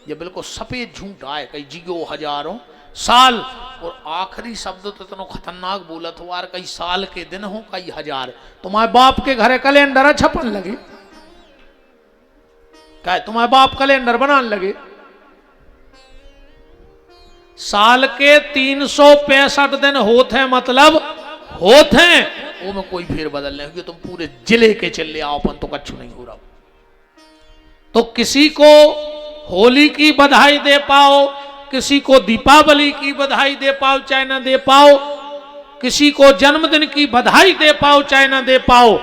ये बिल्कुल सफेद झूठ आए, कई जियो हजारों साल। और आखिरी शब्द तो इतना खतरनाक बोला तो यार, कई साल के दिन हो कई हजार। तुम्हारे बाप के घरे कैलेंडर छपन लगे, क्या तुम्हारे बाप कैलेंडर बनाने लगे? साल के 365 दिन होते हैं, मतलब होते हैं, वो में कोई फेर बदल नहीं होगी। तुम पूरे जिले के चले आओ, अपन तो कच्छु नहीं हो रहा। तो किसी को होली की बधाई दे पाओ, किसी को दीपावली की बधाई दे पाओ चाहे ना दे पाओ, किसी को जन्मदिन की बधाई दे पाओ चाहे ना दे पाओ,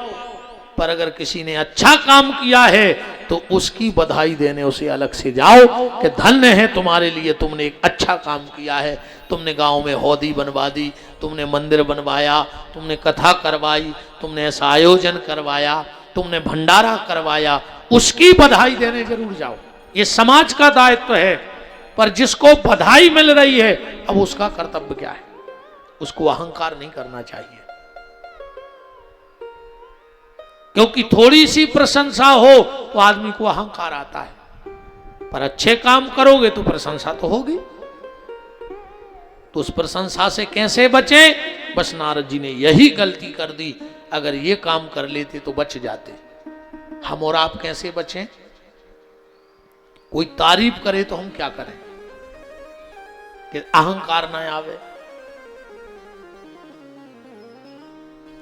पर अगर किसी ने अच्छा काम किया है तो उसकी बधाई देने उसे अलग से जाओ कि धन्य है तुम्हारे लिए, तुमने एक अच्छा काम किया है। तुमने गांव में हौदी बनवा दी, तुमने मंदिर बनवाया, तुमने कथा करवाई, तुमने ऐसा आयोजन करवाया, तुमने भंडारा करवाया, उसकी बधाई देने जरूर जाओ। ये समाज का दायित्व है। पर जिसको बधाई मिल रही है, अब उसका कर्तव्य क्या है? उसको अहंकार नहीं करना चाहिए, क्योंकि थोड़ी सी प्रशंसा हो तो आदमी को अहंकार आता है। पर अच्छे काम करोगे तो प्रशंसा तो होगी। तो उस प्रशंसा से कैसे बचे? बस नारद जी ने यही गलती कर दी। अगर ये काम कर लेते तो बच जाते। हम और आप कैसे बचें? कोई तारीफ करे तो हम क्या करें कि अहंकार ना आवे।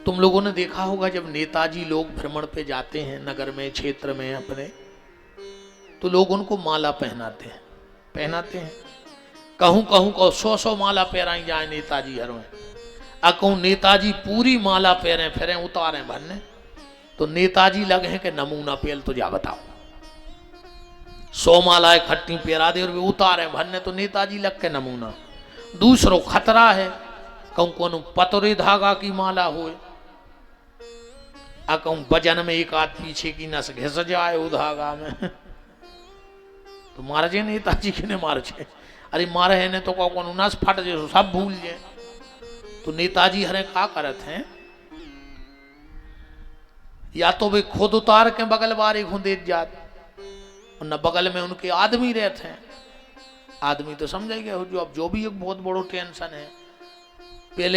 तुम लोगों ने देखा होगा जब नेताजी लोग भ्रमण पे जाते हैं नगर में, क्षेत्र में अपने, तो लोग उनको माला पहनाते हैं। कहूं 100 माला पहराई जाए नेताजी हर में। कहूं नेताजी पूरी माला पहरे फिर उतारे भरने, तो नेताजी लगे हैं कि नमूना पेल तो जा बताओ। 100 मालाएं खट्टी पहरा दे और वे उतारे भरने, तो नेताजी लग के नमूना। दूसरों खतरा है, कहूं कौन पतरे धागा की माला होए, कहूं वजन में एक आध पीछे की नस घिस जाए वो धागा में, तो मार जे नेताजी के ने मार जे। अरे मारे है ने तो कौन नस फट जे सब भूल जाए। तो नेताजी हरे का करत हैं, या तो वे खुद उतार के बगल वाले को दे जात, और न बगल में उनके आदमी रहते हैं। आदमी तो समझ गए जो अब जो भी एक बहुत बड़ो टेंशन है। पहले